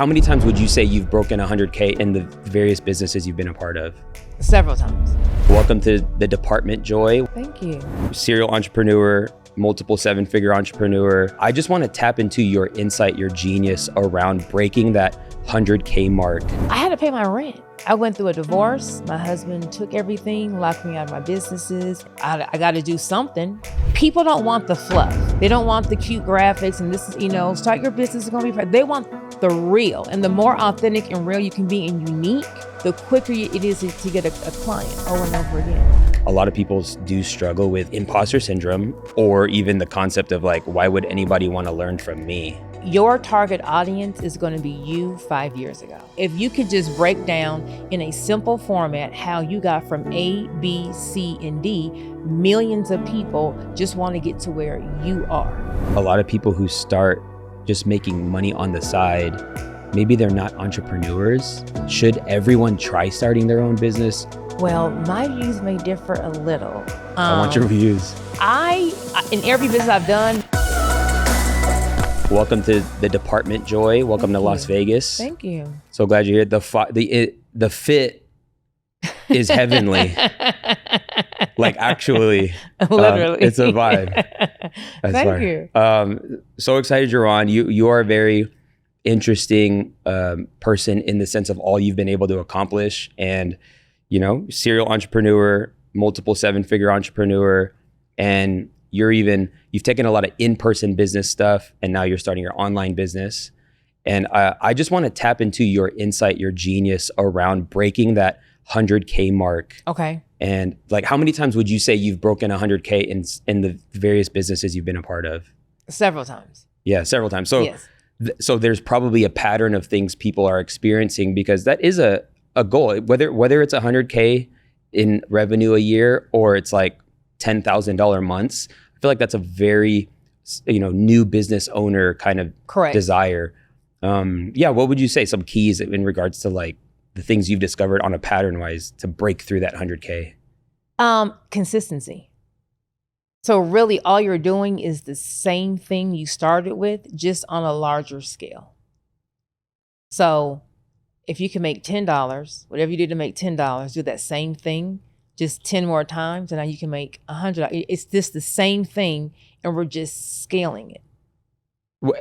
how many times would you say you've broken 100K in the various businesses you've been a part of? Several times. Welcome to the department, Joi. Thank you. Serial entrepreneur, multiple seven-figure entrepreneur. I just want to tap into your insight, your genius around breaking that 100K mark. I had to pay my rent. I went through a divorce. My husband took everything, locked me out of my businesses. I got to do something. People don't want the fluff. They don't want the cute graphics and this is, start your business is going to be, they want the real. And the more authentic and real you can be and unique, the quicker it is to get a client over and over again. A lot of people do struggle with imposter syndrome, or even the concept of like, why would anybody want to learn from me? Your target audience is going to be you 5 years ago. If you could just break down in a simple format how you got from A, B, C, and D, millions of people just want to get to where you are. A lot of people who start just making money on the side, maybe they're not entrepreneurs. Should everyone try starting their own business? Well, my views may differ a little. I want your views. In every business I've done. Welcome to the department, Joi. Welcome Thank to you. Las Vegas. Thank you. So glad you're here. The fit is heavenly. Like actually, Literally. it's a vibe. That's Thank fine. you. So excited you're on. You are a very interesting person in the sense of all you've been able to accomplish, and serial entrepreneur, multiple seven-figure entrepreneur, and you've taken a lot of in-person business stuff, and now you're starting your online business. And I just want to tap into your insight, your genius around breaking that 100K mark. Okay. And like, how many times would you say you've broken 100K in the various businesses you've been a part of? Several times. Yeah, several times. So, Yes. So there's probably a pattern of things people are experiencing, because that is a goal. Whether it's 100K in revenue a year or it's like $10,000 months, I feel like that's a very new business owner kind of Correct. desire. What would you say some keys in regards to like the things you've discovered on a pattern wise to break through that 100K? Consistency. So really all you're doing is the same thing you started with, just on a larger scale. So if you can make $10, whatever you did to make $10, do that same thing just 10 more times, and now you can make $100. It's just the same thing, and we're just scaling it.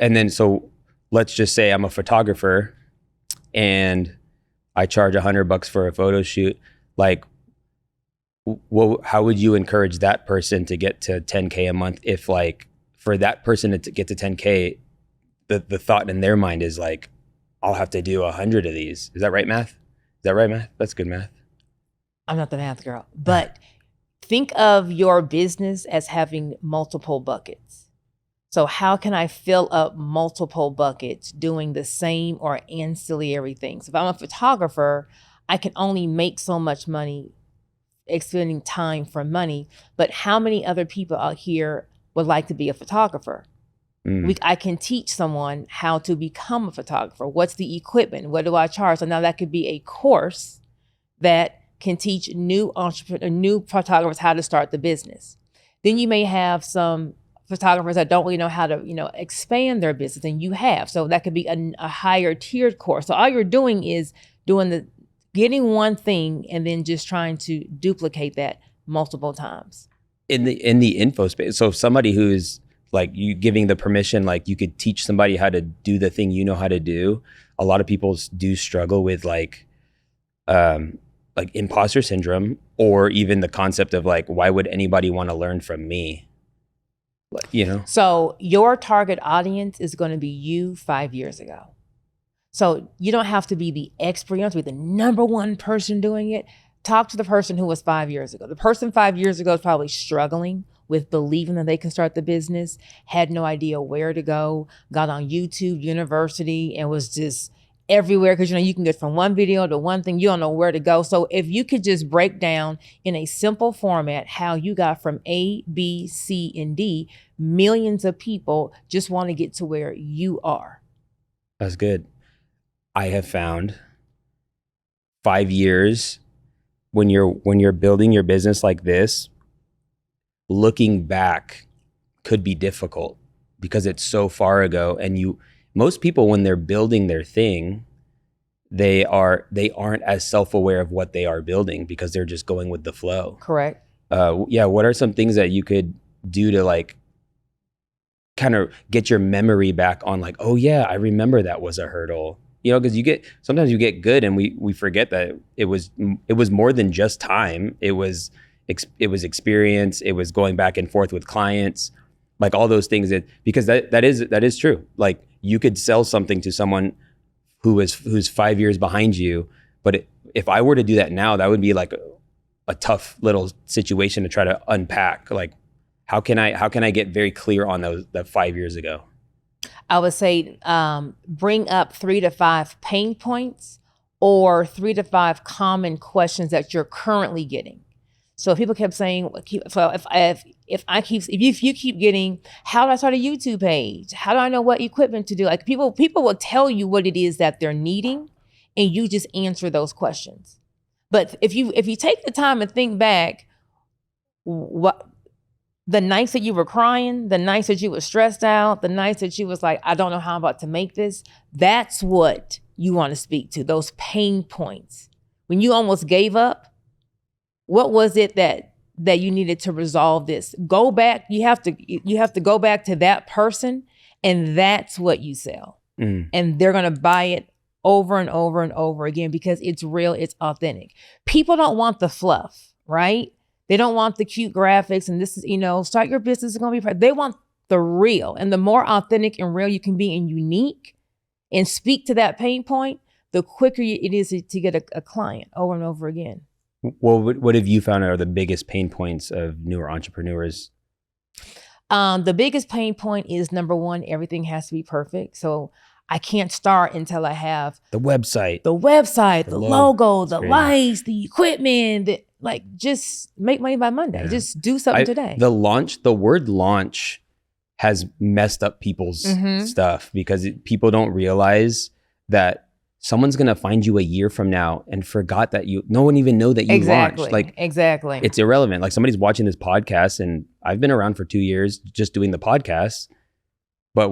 And then, so let's just say I'm a photographer and I charge $100 for a photo shoot. Like, how would you encourage that person to get to 10K a month? If like for that person to get to 10K, the thought in their mind is like, I'll have to do 100 of these. Is that right, math? Is that right, math? That's good math. I'm not the math girl, but think of your business as having multiple buckets. So how can I fill up multiple buckets doing the same or ancillary things? If I'm a photographer, I can only make so much money expending time for money, but how many other people out here would like to be a photographer? I can teach someone how to become a photographer. What's the equipment? What do I charge? So now that could be a course that can teach new photographers how to start the business. Then you may have some photographers that don't really know how to, expand their business, and you have. So that could be a higher tiered course. So all you're doing is getting one thing and then just trying to duplicate that multiple times. In the info space, so if somebody who's like you giving the permission, like you could teach somebody how to do the thing you know how to do. A lot of people do struggle with like imposter syndrome, or even the concept of like, why would anybody want to learn from me? So your target audience is going to be you 5 years ago. So you don't have to be the expert. You don't have to be the number one person doing it. Talk to the person who was 5 years ago. The person 5 years ago is probably struggling with believing that they can start the business, had no idea where to go, got on YouTube University, and was just everywhere, because you can get from one video to one thing, you don't know where to go. So if you could just break down in a simple format how you got from A, B, C, and D, millions of people just want to get to where you are. That's good. I have found 5 years when you're building your business like this, looking back could be difficult because it's so far ago, and most people, when they're building their thing, they aren't as self-aware of what they are building because they're just going with the flow. Correct. Yeah. What are some things that you could do to like kind of get your memory back on like, oh yeah, I remember that was a hurdle, you know, because sometimes you get good and we forget that it was more than just time. It was experience. It was going back and forth with clients, like all those things because that is true. Like you could sell something to someone who's 5 years behind you, but if I were to do that now, that would be like a tough little situation to try to unpack. Like, how can I get very clear on that 5 years ago? I would say bring up 3 to 5 pain points or 3 to 5 common questions that you're currently getting. So people kept saying, if you keep getting, how do I start a YouTube page? How do I know what equipment to do? Like people will tell you what it is that they're needing, and you just answer those questions. But if you take the time and think back, what the nights that you were crying, the nights that you were stressed out, the nights that you was like, I don't know how I'm about to make this, that's what you want to speak to, those pain points. When you almost gave up, what was it that you needed to resolve this? Go back. You have to go back to that person, and that's what you sell. And they're going to buy it over and over and over again because it's real, it's authentic. People don't want the fluff, right? They don't want the cute graphics and this is, start your business is going to be, they want the real. And the more authentic and real you can be and unique and speak to that pain point, the quicker it is to get a client over and over again. Well, what have you found are the biggest pain points of newer entrepreneurs? The biggest pain point is, number one, everything has to be perfect. So I can't start until I have the website, the logo, the lights, the equipment, just make money by Monday. Yeah. Just do something today. The word launch has messed up people's stuff because people don't realize that someone's going to find you a year from now and forgot that no one even know that you launched. Like, exactly. It's irrelevant. Like somebody's watching this podcast and I've been around for 2 years just doing the podcast. But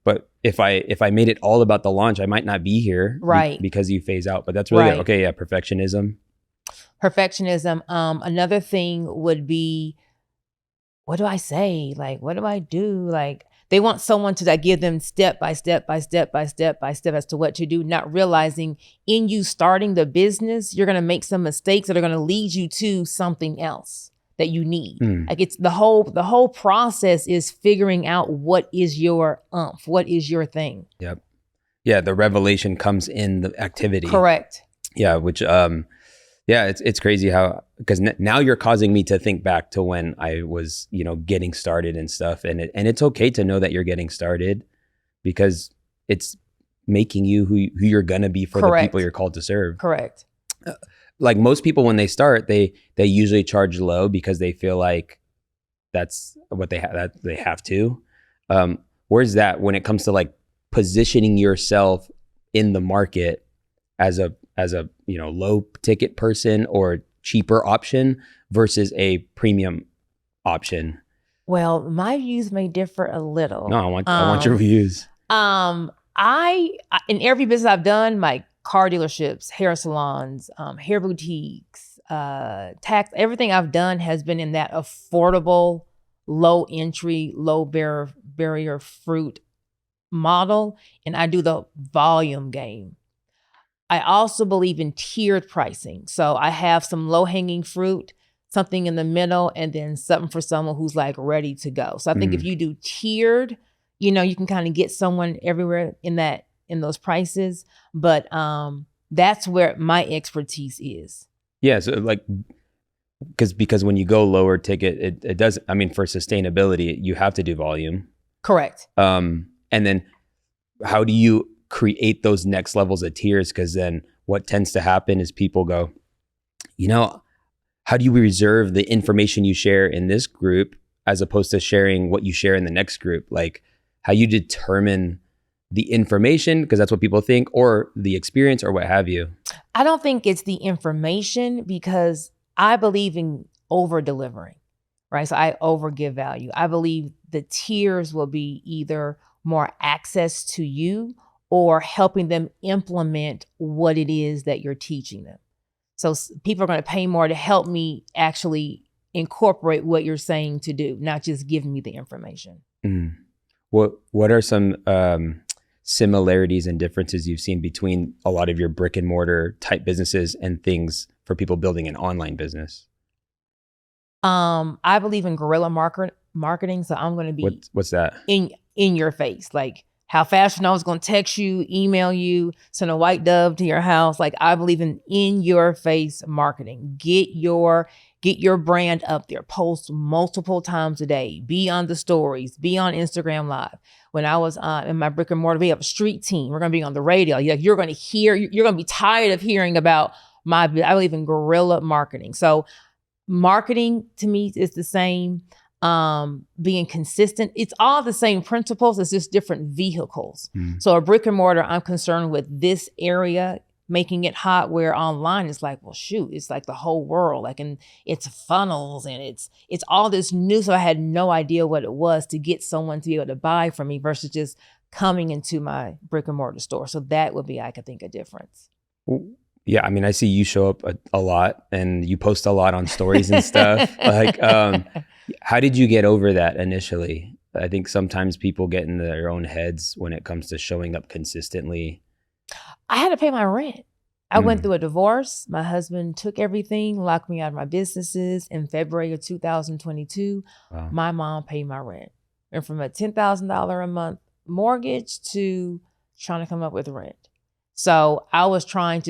but if I made it all about the launch, I might not be here. Right. Because you phase out. But that's really right. Okay. Yeah. Perfectionism. Another thing would be, what do I say? Like, what do I do? Like, they want someone to give them step by step as to what to do, not realizing in you starting the business, you're going to make some mistakes that are going to lead you to something else that you need. Like it's the whole process is figuring out what is your what is your thing. Yep. Yeah. The revelation comes in the activity. Correct. Yeah. Which, it's crazy how, because now you're causing me to think back to when I was, getting started and stuff. And it's okay to know that you're getting started because it's making you who you're going to be for the people you're called to serve. Correct. Like most people, when they start, they usually charge low because they feel like that's what they have to. Where's that when it comes to like positioning yourself in the market as a low ticket person or cheaper option versus a premium option? Well, my views may differ a little. No, I want your views. I in every business I've done, my car dealerships, hair salons, hair boutiques, tax, everything I've done has been in that affordable, low entry, low barrier fruit model, and I do the volume game. I also believe in tiered pricing. So I have some low-hanging fruit, something in the middle, and then something for someone who's like ready to go. So I think if you do tiered, you can kind of get someone everywhere in those prices. But that's where my expertise is. Yeah. So like, because when you go lower ticket, it does, for sustainability, you have to do volume. Correct. And then how do you create those next levels of tiers? Because then what tends to happen is people go, how do you reserve the information you share in this group as opposed to sharing what you share in the next group? Like how you determine the information, because that's what people think, or the experience or what have you. I don't think it's the information because I believe in over delivering, right? So I over give value. I believe the tiers will be either more access to you or helping them implement what it is that you're teaching them. So people are going to pay more to help me actually incorporate what you're saying to do, not just giving me the information. Mm. What are some similarities and differences you've seen between a lot of your brick and mortar type businesses and things for people building an online business? I believe in guerrilla marketing, so I'm going to be What's that? in your face, like how Fashion Nova is going to text you, email you, send a white dove to your house. Like I believe in your face marketing. Get your brand up there. Post multiple times a day. Be on the stories. Be on Instagram Live. When I was in my brick and mortar, we have a street team. We're going to be on the radio. You're going to be tired of hearing about I believe in guerrilla marketing. So marketing to me is the same. Being consistent, it's all the same principles, it's just different vehicles. So a brick and mortar, I'm concerned with this area, making it hot, where online it's like, well, shoot, it's like the whole world, like, and it's funnels and it's all this new. So I had no idea what it was to get someone to be able to buy from me versus just coming into my brick and mortar store. So that would be, I could think, a difference. Yeah, I mean, I see you show up a lot and you post a lot on stories and stuff. Like, how did you get over that initially? I think sometimes people get in their own heads when it comes to showing up consistently. I had to pay my rent. I went through a divorce. My husband took everything, locked me out of my businesses in February of 2022. Wow. My mom paid my rent. And from a $10,000 a month mortgage to trying to come up with rent. So I was trying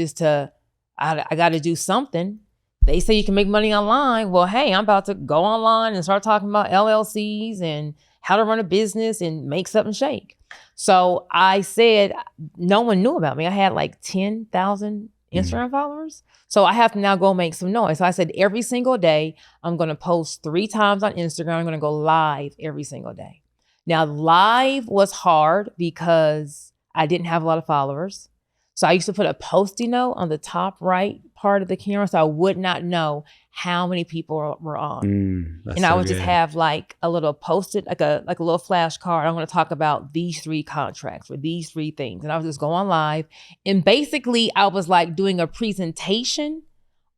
I got to do something. They say you can make money online. Well, hey, I'm about to go online and start talking about LLCs and how to run a business and make something shake. So I said, no one knew about me. I had like 10,000 Instagram followers. So I have to now go make some noise. So I said, every single day, I'm going to post 3 times on Instagram. I'm going to go live every single day. Now, live was hard because I didn't have a lot of followers. So I used to put a Post-it note on the top right part of the camera so I would not know how many people were on. And I would just have like a little Post-it, like a little flashcard. I'm going to talk about these 3 contracts or these 3 things. And I would just go on live. And basically I was like doing a presentation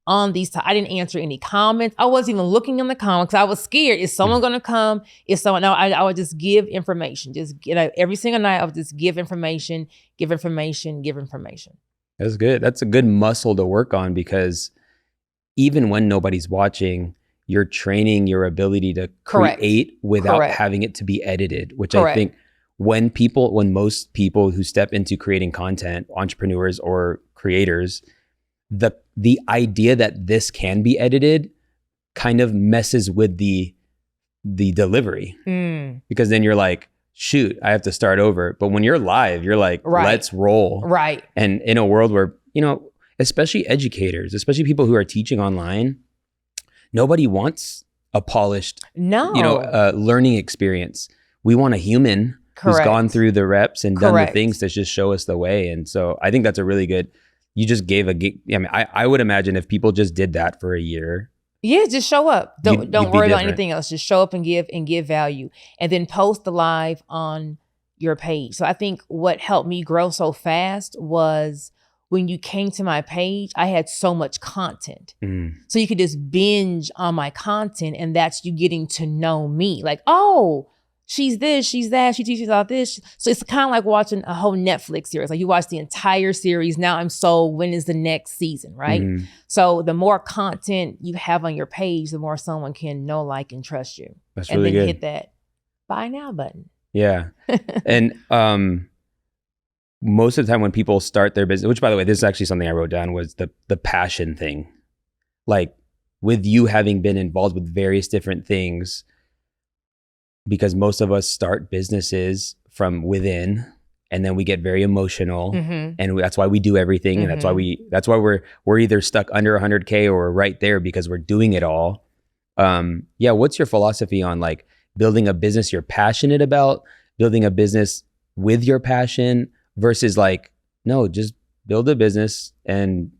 on these. I didn't answer any comments. I wasn't even looking in the comments. I was scared. Is someone going to come? No, I would just give information. Every single night I would just give information. That's good. That's a good muscle to work on, because even when nobody's watching, you're training your ability to create without having it to be edited, which I think when most people who step into creating content, entrepreneurs or creators, the idea that this can be edited kind of messes with the delivery, because then you're like, shoot, I have to start over. But when you're live, you're like, let's roll. Right. And in a world where, especially educators, especially people who are teaching online, nobody wants a polished, learning experience. We want a human who's gone through the reps and done the things to just show us the way. And so I think that's a really good, you just gave I would imagine if people just did that for a year. Yeah, just show up. Don't worry about anything else. Just show up and give value, and then post the live on your page. So I think what helped me grow so fast was when you came to my page, I had so much content. So you could just binge on my content, and that's you getting to know me. Like, oh, she's this, she's that, she teaches all this. So it's kind of like watching a whole Netflix series. Like you watch the entire series. Now I'm sold. When is the next season, right? So the more content you have on your page, the more someone can know, like, and trust you. That's really good. And then hit that buy now button. Yeah. And most of the time when people start their business, which by the way, this is actually something I wrote down, was the passion thing. Like with you having been involved with various different things, because most of us start businesses from within and then we get very emotional, and that's why we do everything. And that's why we're either stuck under 100K or right there because we're doing it all. What's your philosophy on like building a business you're passionate about, building a business with your passion versus like, no, just build a business and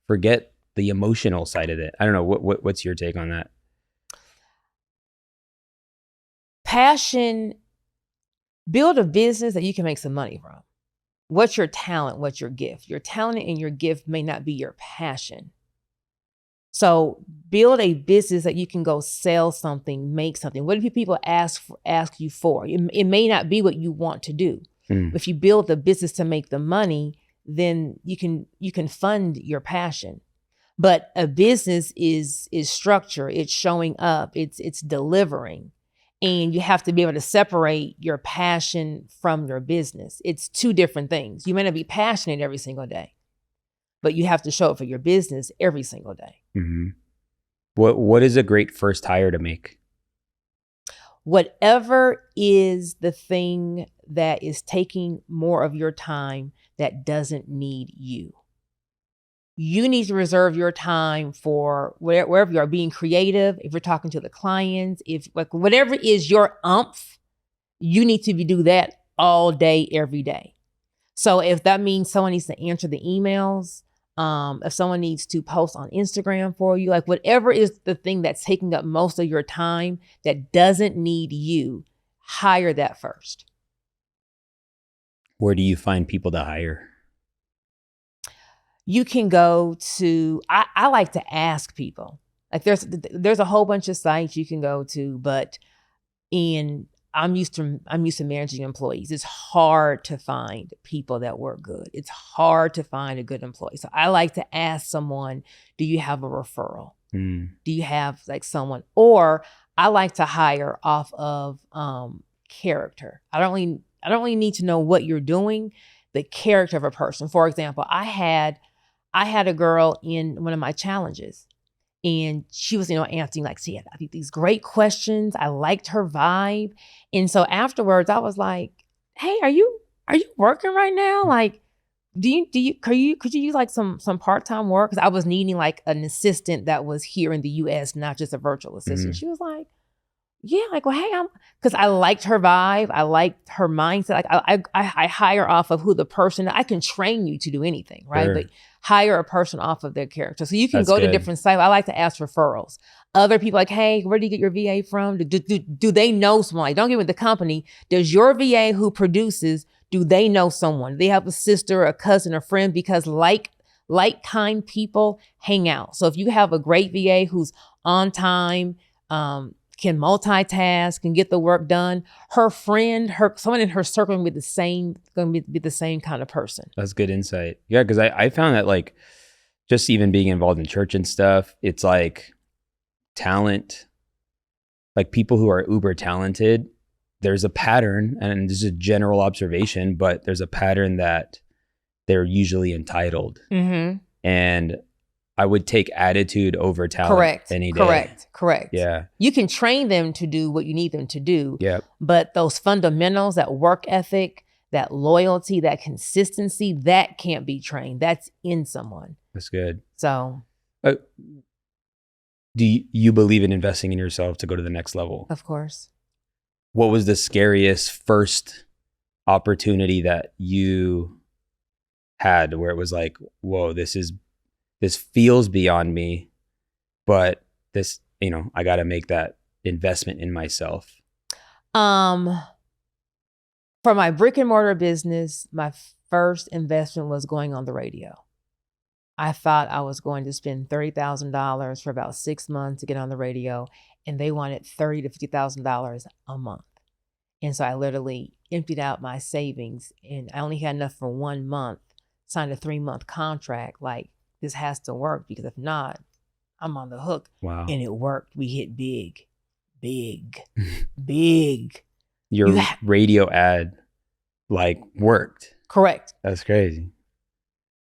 forget the emotional side of it? I don't know. What's your take on that? Passion Build a business that you can make some money from. What's your talent? What's your gift? Your talent and your gift may not be your passion. So build a business that you can go sell something, make something. What do people ask you for? It may not be what you want to do. If you build the business to make the money, then you can fund your passion. But a business is structure. It's showing up. It's delivering. And you have to be able to separate your passion from your business. It's two different things. You may not be passionate every single day, but you have to show up for your business every single day. Mm-hmm. What is a great first hire to make? Whatever is the thing that is taking more of your time that doesn't need you. You need to reserve your time for wherever you are, being creative. If you're talking to the clients, if like whatever is your umph, you need to do that all day, every day. So if that means someone needs to answer the emails, if someone needs to post on Instagram for you, like whatever is the thing that's taking up most of your time that doesn't need you, hire that first. Where do you find people to hire? You can go to, I like to ask people. Like there's a whole bunch of sites you can go to, but I'm used to managing employees. It's hard to find people that work good. It's hard to find a good employee. So I like to ask someone, do you have a referral? Do you have like someone? Or I like to hire off of character. I don't really need to know what you're doing, the character of a person. For example, I had a girl in one of my challenges. And she was, answering like, see, I think these great questions. I liked her vibe. And so afterwards I was like, hey, are you working right now? Like, could you use like some part-time work? Cause I was needing like an assistant that was here in the US, not just a virtual assistant. She was like, yeah, like, well, hey, cause I liked her vibe. I liked her mindset. Like I hire off of who the person, I can train you to do anything, right? Sure. But hire a person off of their character. So you can go to different sites. I like to ask referrals. Other people like, hey, where do you get your VA from? Do they know someone? Like, don't get with the company. Does your VA who produces, do they know someone? Do they have a sister, a cousin, a friend? Because like-kind people hang out. So if you have a great VA who's on time, can multitask, can get the work done, her friend, someone in her circle going to be the same kind of person. That's good insight. Yeah, because I found that like just even being involved in church and stuff, it's like talent, like people who are uber talented, there's a pattern, and this is a general observation, but there's a pattern that they're usually entitled. Mm-hmm. And I would take attitude over talent any day. Correct. Yeah. You can train them to do what you need them to do. Yeah. But those fundamentals, that work ethic, that loyalty, that consistency, that can't be trained. That's in someone. That's good. So. Do you believe in investing in yourself to go to the next level? Of course. What was the scariest first opportunity that you had where it was like, whoa, this feels beyond me, but this, I got to make that investment in myself? For my brick and mortar business, my first investment was going on the radio. I thought I was going to spend $30,000 for about 6 months to get on the radio, and they wanted $30,000 to $50,000 a month. And so I literally emptied out my savings, and I only had enough for 1 month, signed a 3-month contract. Like, this has to work, because if not, I'm on the hook. Wow. And it worked. We hit big. Your radio ad like worked. Correct. That's crazy.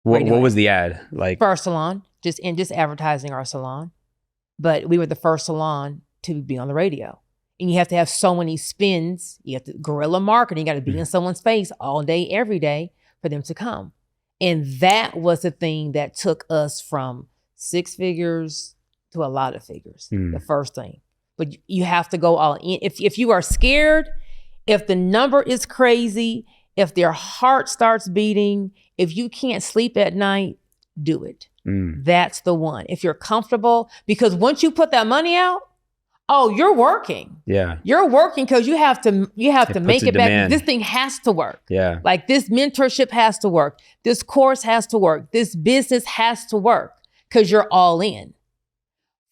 What was the ad like? For our salon, just advertising our salon. But we were the first salon to be on the radio. And you have to have so many spins. You have to guerrilla marketing. You got to be in someone's face all day, every day for them to come. And that was the thing that took us from 6 figures to a lot of figures. The first thing. But you have to go all in. If you are scared, if the number is crazy, if their heart starts beating, if you can't sleep at night, do it. That's the one. If you're comfortable, because once you put that money out, oh, you're working. Yeah. You're working because you have to make puts a it back. demand. This thing has to work. Yeah. Like this mentorship has to work. This course has to work. This business has to work because you're all in.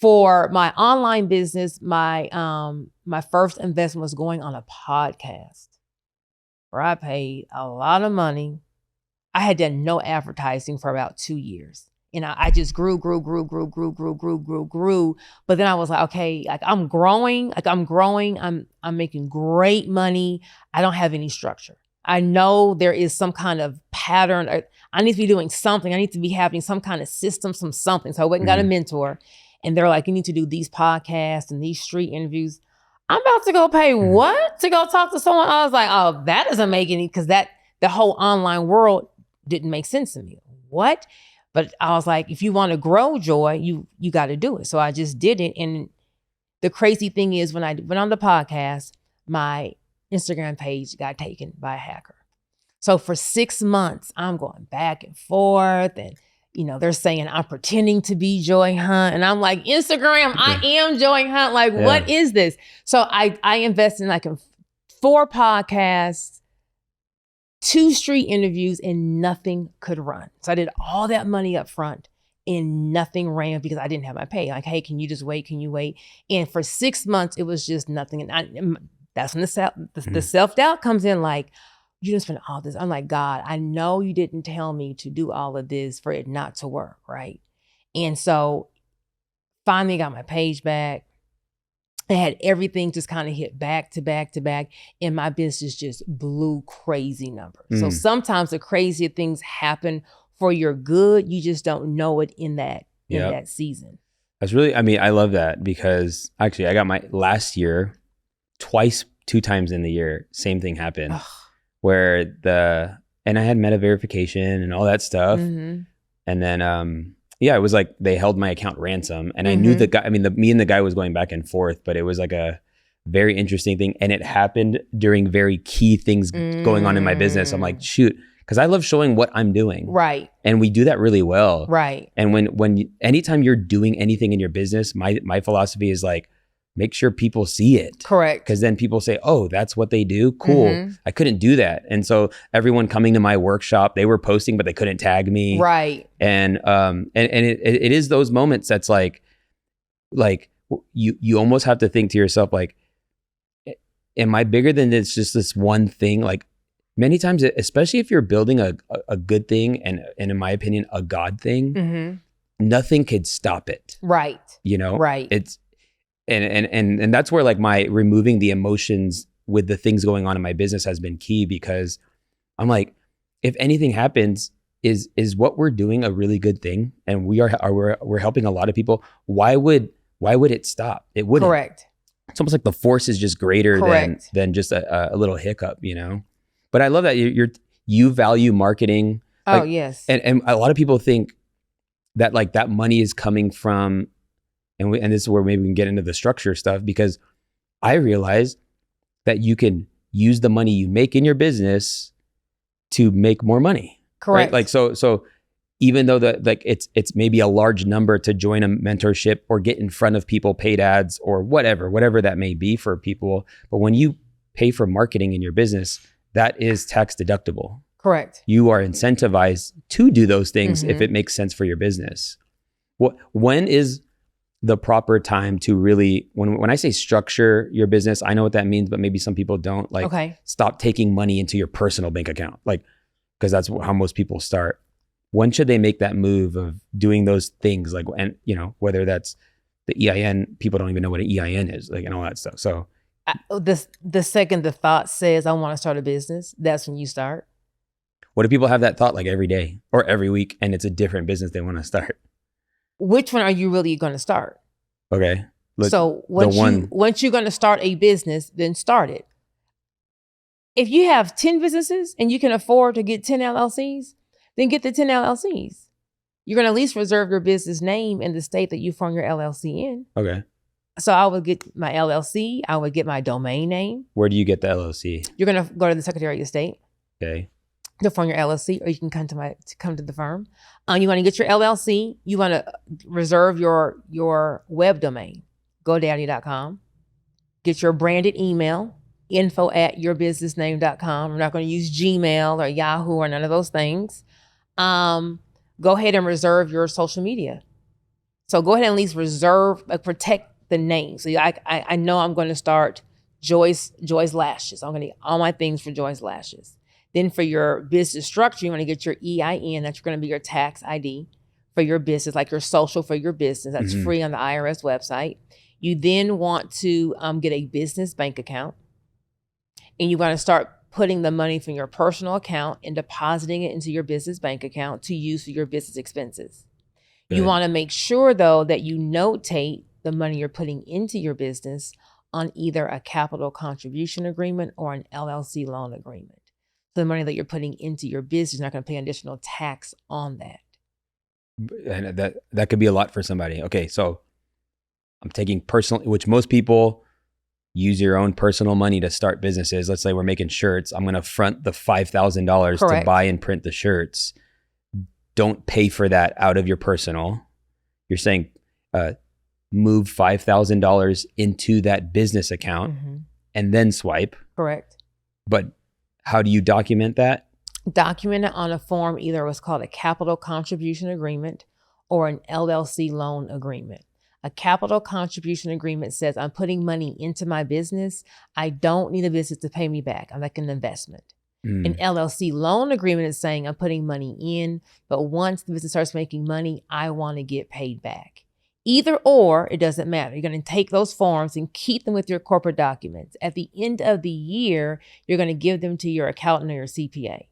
For my online business, my first investment was going on a podcast where I paid a lot of money. I had done no advertising for about 2 years. And I just grew. But then I was like, okay, like I'm growing. I'm making great money. I don't have any structure. I know there is some kind of pattern. I need to be doing something. I need to be having some kind of system, something. So I went and got a mentor. And they're like, you need to do these podcasts and these street interviews. I'm about to go pay what? To go talk to someone? I was like, oh, that doesn't make any, because the whole online world didn't make sense to me. What? But I was like, if you want to grow, Joy, you got to do it. So I just did it. And the crazy thing is, when I went on the podcast, my Instagram page got taken by a hacker. So for 6 months, I'm going back and forth, and they're saying I'm pretending to be Joi Hunt, and I'm like, Instagram, I am Joi Hunt. Like, what is this? So I invested in 4 podcasts, 2 street interviews, and nothing could run. So I did all that money up front and nothing ran because I didn't have my pay. Like, hey, can you just wait? Can you wait? And for 6 months, it was just nothing. And that's when the self-doubt comes in, like, you didn't spend all this. I'm like, God, I know you didn't tell me to do all of this for it not to work, right? And so finally got my page back. I had everything just kind of hit back to back to back, and my business just blew crazy numbers. So sometimes the crazier things happen for your good. You just don't know it in that season. That's really, I love that, because actually I got my last year twice, 2 times in the year, same thing happened. Where and I had meta verification and all that stuff. And then, it was like they held my account ransom, and I knew the guy, me and the guy was going back and forth, but it was like a very interesting thing. And it happened during very key things going on in my business. I'm like, shoot, because I love showing what I'm doing. Right. And we do that really well. Right. And anytime you're doing anything in your business, my philosophy is like, make sure people see it. Correct. Because then people say, oh, that's what they do? Cool. I couldn't do that. And so everyone coming to my workshop, they were posting, but they couldn't tag me. Right. And it is those moments that's like you almost have to think to yourself, like, am I bigger than just this one thing? Like, many times, especially if you're building a good thing and in my opinion, a God thing, nothing could stop it. Right. Right. It's, and that's where, like, my removing the emotions with the things going on in my business has been key, because I'm like, if anything happens, is what we're doing a really good thing, and we're helping a lot of people, why would it stop? It wouldn't. Correct. It's almost like the force is just greater than just a little hiccup, But I love that you value marketing. Oh, yes. And a lot of people think that, like, that money is coming from, and this is where maybe we can get into the structure stuff, because I realize that you can use the money you make in your business to make more money. Correct. Right? Like, so even though it's maybe a large number to join a mentorship or get in front of people, paid ads or whatever that may be for people, but when you pay for marketing in your business, that is tax deductible. Correct. You are incentivized to do those things if it makes sense for your business. When is the proper time to really, when I say structure your business, I know what that means, but maybe some people don't, like, stop taking money into your personal bank account, like, because that's how most people start. When should they make that move of doing those things? Like, and whether that's the EIN, people don't even know what an EIN is, like, and all that stuff. So the second the thought says, I want to start a business, that's when you start. What if people have that thought, like, every day or every week, and it's a different business they want to start? Which one are you really going to start? Okay. So once you're going to start a business, then start it. If you have 10 businesses and you can afford to get 10 LLCs, then get the 10 LLCs. You're going to at least reserve your business name in the state that you form your LLC in. Okay. So I would get my LLC. I would get my domain name. Where do you get the LLC? You're going to go to the Secretary of State. Okay. To form your LLC, or you can come to the firm. You want to get your LLC. You want to reserve your web domain. godaddy.com. Get your branded email, info@yourbusinessname.com. We're not going to use Gmail or Yahoo or none of those things. Go ahead and reserve your social media. So go ahead and at least reserve, protect the name. So I know I'm going to start Jois Lashes. I'm going to get all my things for Jois Lashes. Then for your business structure, you want to get your EIN. That's going to be your tax ID for your business, like your social for your business. That's free on the IRS website. You then want to get a business bank account. And you want to start putting the money from your personal account and depositing it into your business bank account to use for your business expenses. Good. You want to make sure, though, that you notate the money you're putting into your business on either a capital contribution agreement or an LLC loan agreement. So the money that you're putting into your business, you're not going to pay additional tax on that. And that could be a lot for somebody. Okay, so I'm taking personal, which most people use your own personal money to start businesses. Let's say we're making shirts. I'm going to front the $5,000 to buy and print the shirts. Don't pay for that out of your personal. You're saying move $5,000 into that business account and then swipe. Correct. But how do you document that? Document it on a form, either what's called a capital contribution agreement or an LLC loan agreement. A capital contribution agreement says I'm putting money into my business. I don't need the business to pay me back. I'm like an investment. An LLC loan agreement is saying I'm putting money in, but once the business starts making money, I want to get paid back. Either or, it doesn't matter. You're going to take those forms and keep them with your corporate documents. At the end of the year, you're going to give them to your accountant or your CPA.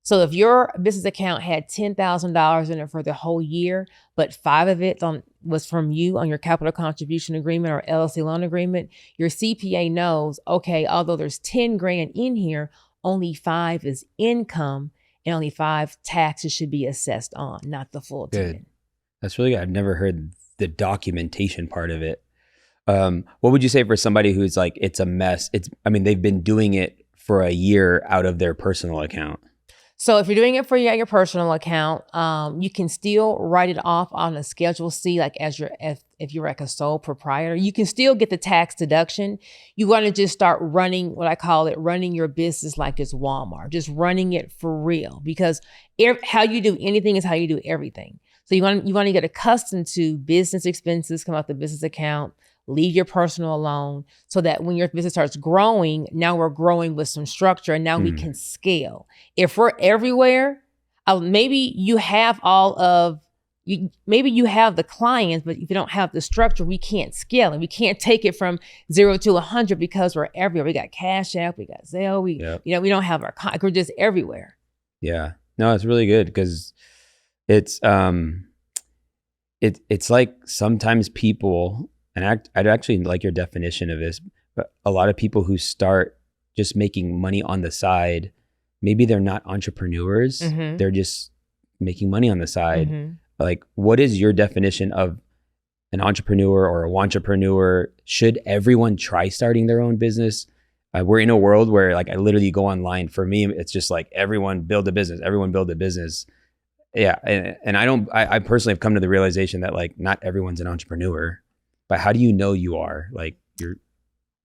So if your business account had $10,000 in it for the whole year, but $5,000 of it was from you on your capital contribution agreement or LLC loan agreement, your CPA knows, okay, although there's $10,000 in here, only $5,000 is income and only $5,000 taxes should be assessed on, not the full $10,000. Good. That's really good. I've never heard the documentation part of it. What would you say for somebody who's like, it's a mess? They've been doing it for a year out of their personal account. So if you're doing it for your personal account, you can still write it off on a Schedule C, like if you're like a sole proprietor, you can still get the tax deduction. You want to just start running, what I call it, running your business like it's Walmart, just running it for real, because how you do anything is how you do everything. So you want to get accustomed to business expenses come out the business account, leave your personal alone, so that when your business starts growing, now we're growing with some structure and now we can scale. If we're everywhere, maybe you have maybe you have the clients, but if you don't have the structure, we can't scale, and we can't take it from 0 to 100 because we're everywhere. We got Cash App, we got Zelle, we don't have we're just everywhere. Yeah, no, it's really good because it's like sometimes people. And I'd actually like your definition of this, but a lot of people who start just making money on the side, maybe they're not entrepreneurs. They're just making money on the side. Like, what is your definition of an entrepreneur or a wantrepreneur? Should everyone try starting their own business? We're in a world where like I literally go online. For me, it's just like everyone build a business. Everyone build a business. Yeah. And I personally have come to the realization that like not everyone's an entrepreneur. But how do you know you are? Like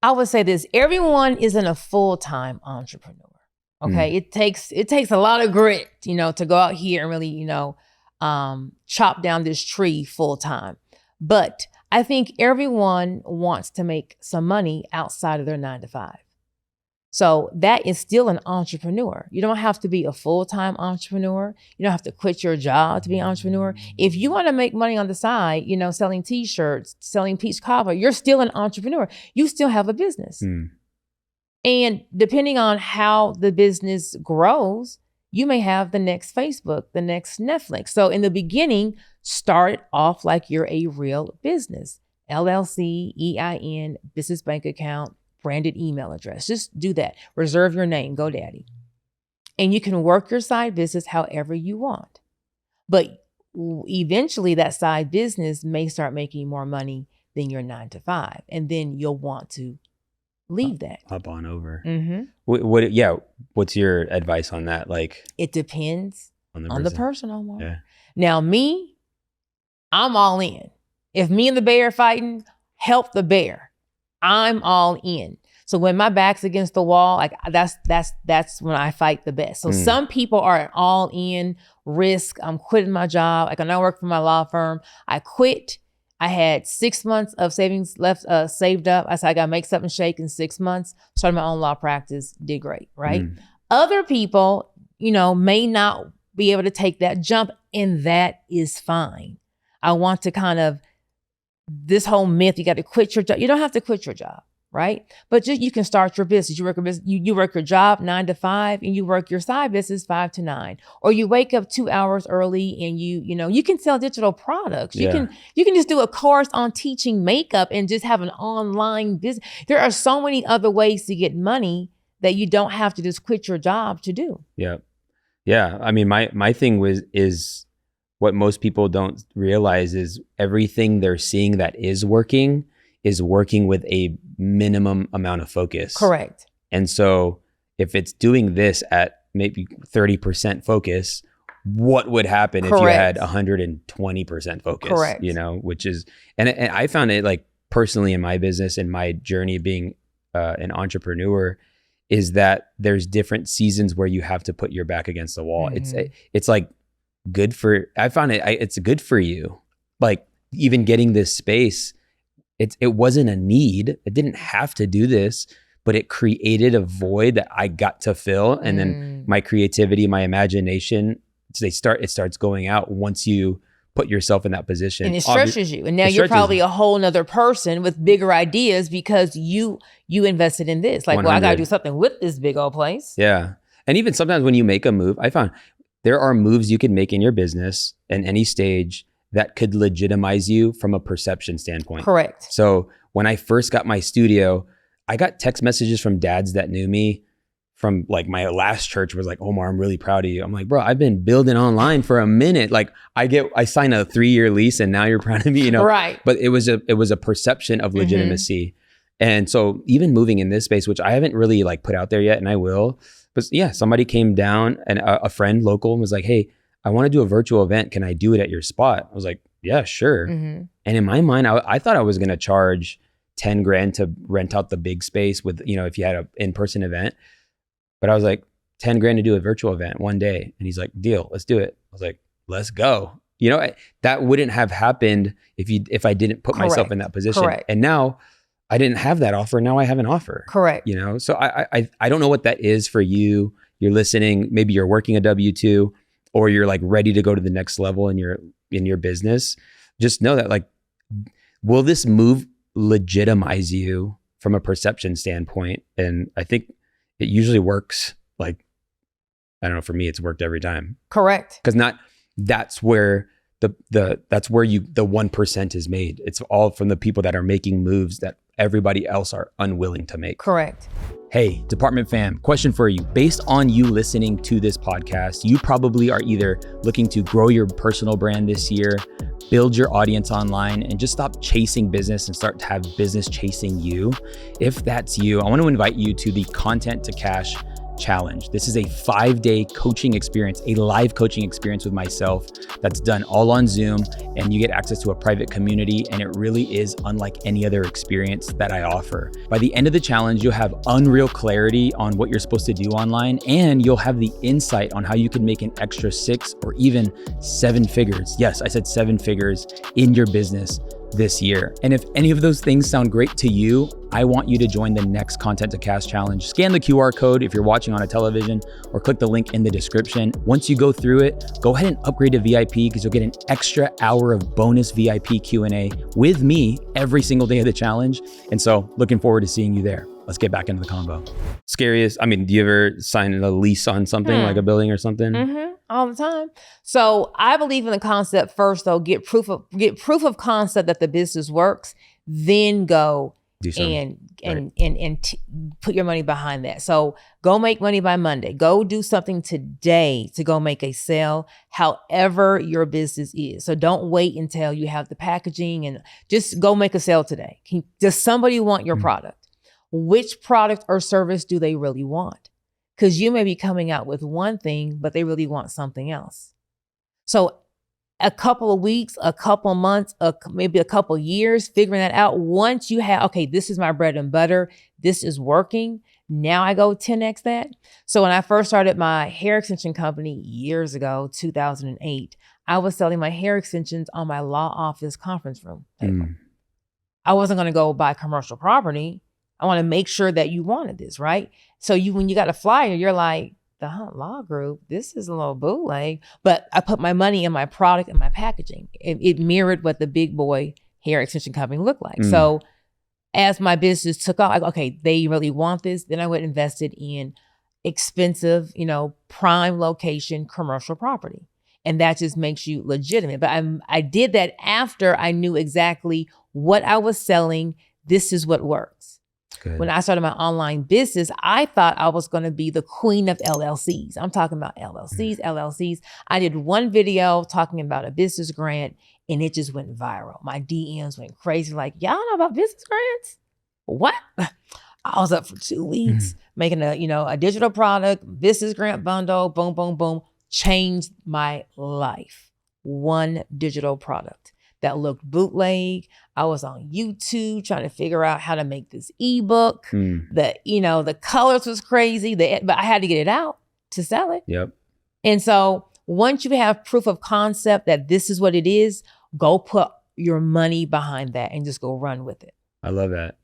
I would say this: everyone isn't a full-time entrepreneur. Okay, it takes a lot of grit, to go out here and really, chop down this tree full time. But I think everyone wants to make some money outside of their 9 to 5. So that is still an entrepreneur. You don't have to be a full-time entrepreneur. You don't have to quit your job to be an entrepreneur. If you want to make money on the side, selling t-shirts, selling peach cobbler, you're still an entrepreneur. You still have a business. And depending on how the business grows, you may have the next Facebook, the next Netflix. So in the beginning, start off like you're a real business. LLC, EIN, business bank account, branded email address. Just do that. Reserve your name, GoDaddy. And you can work your side business however you want. But eventually that side business may start making more money than your 9 to 5. And then you'll want to leave that. Hop on over. What's your advice on that? Like, it depends on the person. Yeah. Now me, I'm all in. If me and the bear are fighting, help the bear. I'm all in. So when my back's against the wall, like that's when I fight the best. So some people are all in risk. I'm quitting my job. Like when I work for my law firm, I quit. I had 6 months of savings left, saved up. I said, I got to make something shake in 6 months. Started my own law practice, did great, right? Other people, may not be able to take that jump, and that is fine. I want to kind of, this whole myth, you got to quit your job. You don't have to quit your job, right? But you can start your business. You work you work your job 9 to 5, and you work your side business 5 to 9. Or you wake up 2 hours early, and you can sell digital products. You can just do a course on teaching makeup and just have an online business. There are so many other ways to get money that you don't have to just quit your job to do. Yeah. Yeah. I mean, my thing is what most people don't realize is everything they're seeing that is working with a minimum amount of focus. Correct. And so if it's doing this at maybe 30% focus, what would happen if you had 120% focus? Correct. Which is, and I found it like personally in my business and my journey being an entrepreneur, is that there's different seasons where you have to put your back against the wall. It's like I found it's good for you. Like even getting this space, it wasn't a need. It didn't have to do this, but it created a void that I got to fill. And then my creativity, my imagination, it starts going out once you put yourself in that position. And it stretches you. And now you're probably a whole nother person with bigger ideas because you invested in this. Like, 100. well, I got to do something with this big old place. Yeah. And even sometimes when you make a move, I found there are moves you can make in your business at any stage that could legitimize you from a perception standpoint. Correct. So when I first got my studio, I got text messages from dads that knew me from like my last church was like, Omar, I'm really proud of you. I'm like, bro, I've been building online for a minute. Like I sign a 3-year lease and now you're proud of me, Right. But it was a perception of legitimacy. And so even moving in this space, which I haven't really like put out there yet, and I will, but yeah, somebody came down and a friend local was like, hey, I want to do a virtual event. Can I do it at your spot? I was like, yeah, sure. And in my mind, I thought I was going to charge 10 grand to rent out the big space with, if you had an in-person event. But I was like, 10 grand to do a virtual event one day. And he's like, deal, let's do it. I was like, let's go. That wouldn't have happened if I didn't put myself in that position. Correct. And now I didn't have that offer. Now I have an offer. Correct. So I don't know what that is for you. You're listening, maybe you're working a W-2 or you're like ready to go to the next level in your business. Just know that like, will this move legitimize you from a perception standpoint? And I think it usually works. Like, I don't know, for me, it's worked every time. Correct. Because that's where the 1% is made. It's all from the people that are making moves that everybody else are unwilling to make. Correct. Hey, Department fam, question for you. Based on you listening to this podcast, you probably are either looking to grow your personal brand this year, build your audience online, and just stop chasing business and start to have business chasing you. If that's you, I want to invite you to the Content to Cash Challenge. This is a 5-day coaching experience, a live coaching experience with myself that's done all on Zoom, and you get access to a private community, and it really is unlike any other experience that I offer. By the end of the challenge, you'll have unreal clarity on what you're supposed to do online, and you'll have the insight on how you can make an extra 6 or even 7 figures. Yes, I said 7 figures in your business this year. And if any of those things sound great to you, I want you to join the next Content to Cash Challenge. Scan the QR code if you're watching on a television, or click the link in the description. Once you go through it, go ahead and upgrade to VIP because you'll get an extra hour of bonus VIP Q&A with me every single day of the challenge. And so looking forward to seeing you there. Let's get back into the combo. Scariest, do you ever sign a lease on something like a building or something? All the time. So I believe in the concept first, though. Get proof of concept that the business works, then go and put your money behind that. So go make money by Monday. Go do something today to go make a sale, however your business is. So don't wait until you have the packaging, and just go make a sale today. Does somebody want your product? Which product or service do they really want? Because you may be coming out with one thing, but they really want something else. So a couple of weeks, a couple of months, maybe a couple of years, figuring that out. Once you have, okay, this is my bread and butter. This is working. Now I go 10x that. So when I first started my hair extension company years ago, 2008, I was selling my hair extensions on my law office conference room table. I wasn't going to go buy commercial property. I want to make sure that you wanted this, right? So when you got a flyer, you're like, the Hunt Law Group, this is a little bootleg, but I put my money in my product and my packaging. It mirrored what the big boy hair extension company looked like. So as my business took off, okay, they really want this. Then I went and invested in expensive, prime location commercial property. And that just makes you legitimate. But I did that after I knew exactly what I was selling. This is what works. Good. When I started my online business, I thought I was going to be the queen of LLCs. I'm talking about LLCs. I did one video talking about a business grant and it just went viral. My DMs went crazy. Like, y'all know about business grants? What? I was up for 2 weeks making a digital product, business grant bundle, boom, boom, boom. Changed my life. One digital product that looked bootleg. I was on YouTube trying to figure out how to make this ebook. The colors was crazy, but I had to get it out to sell it. Yep. And so once you have proof of concept that this is what it is, go put your money behind that and just go run with it. I love that.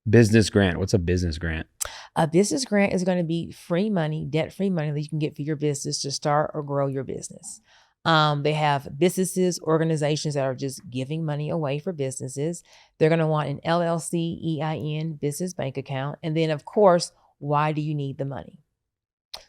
Business grant. What's a business grant? A business grant is going to be free money, debt-free money that you can get for your business to start or grow your business. They have businesses, organizations that are just giving money away for businesses. They're going to want an LLC, EIN, business bank account. And then, of course, why do you need the money?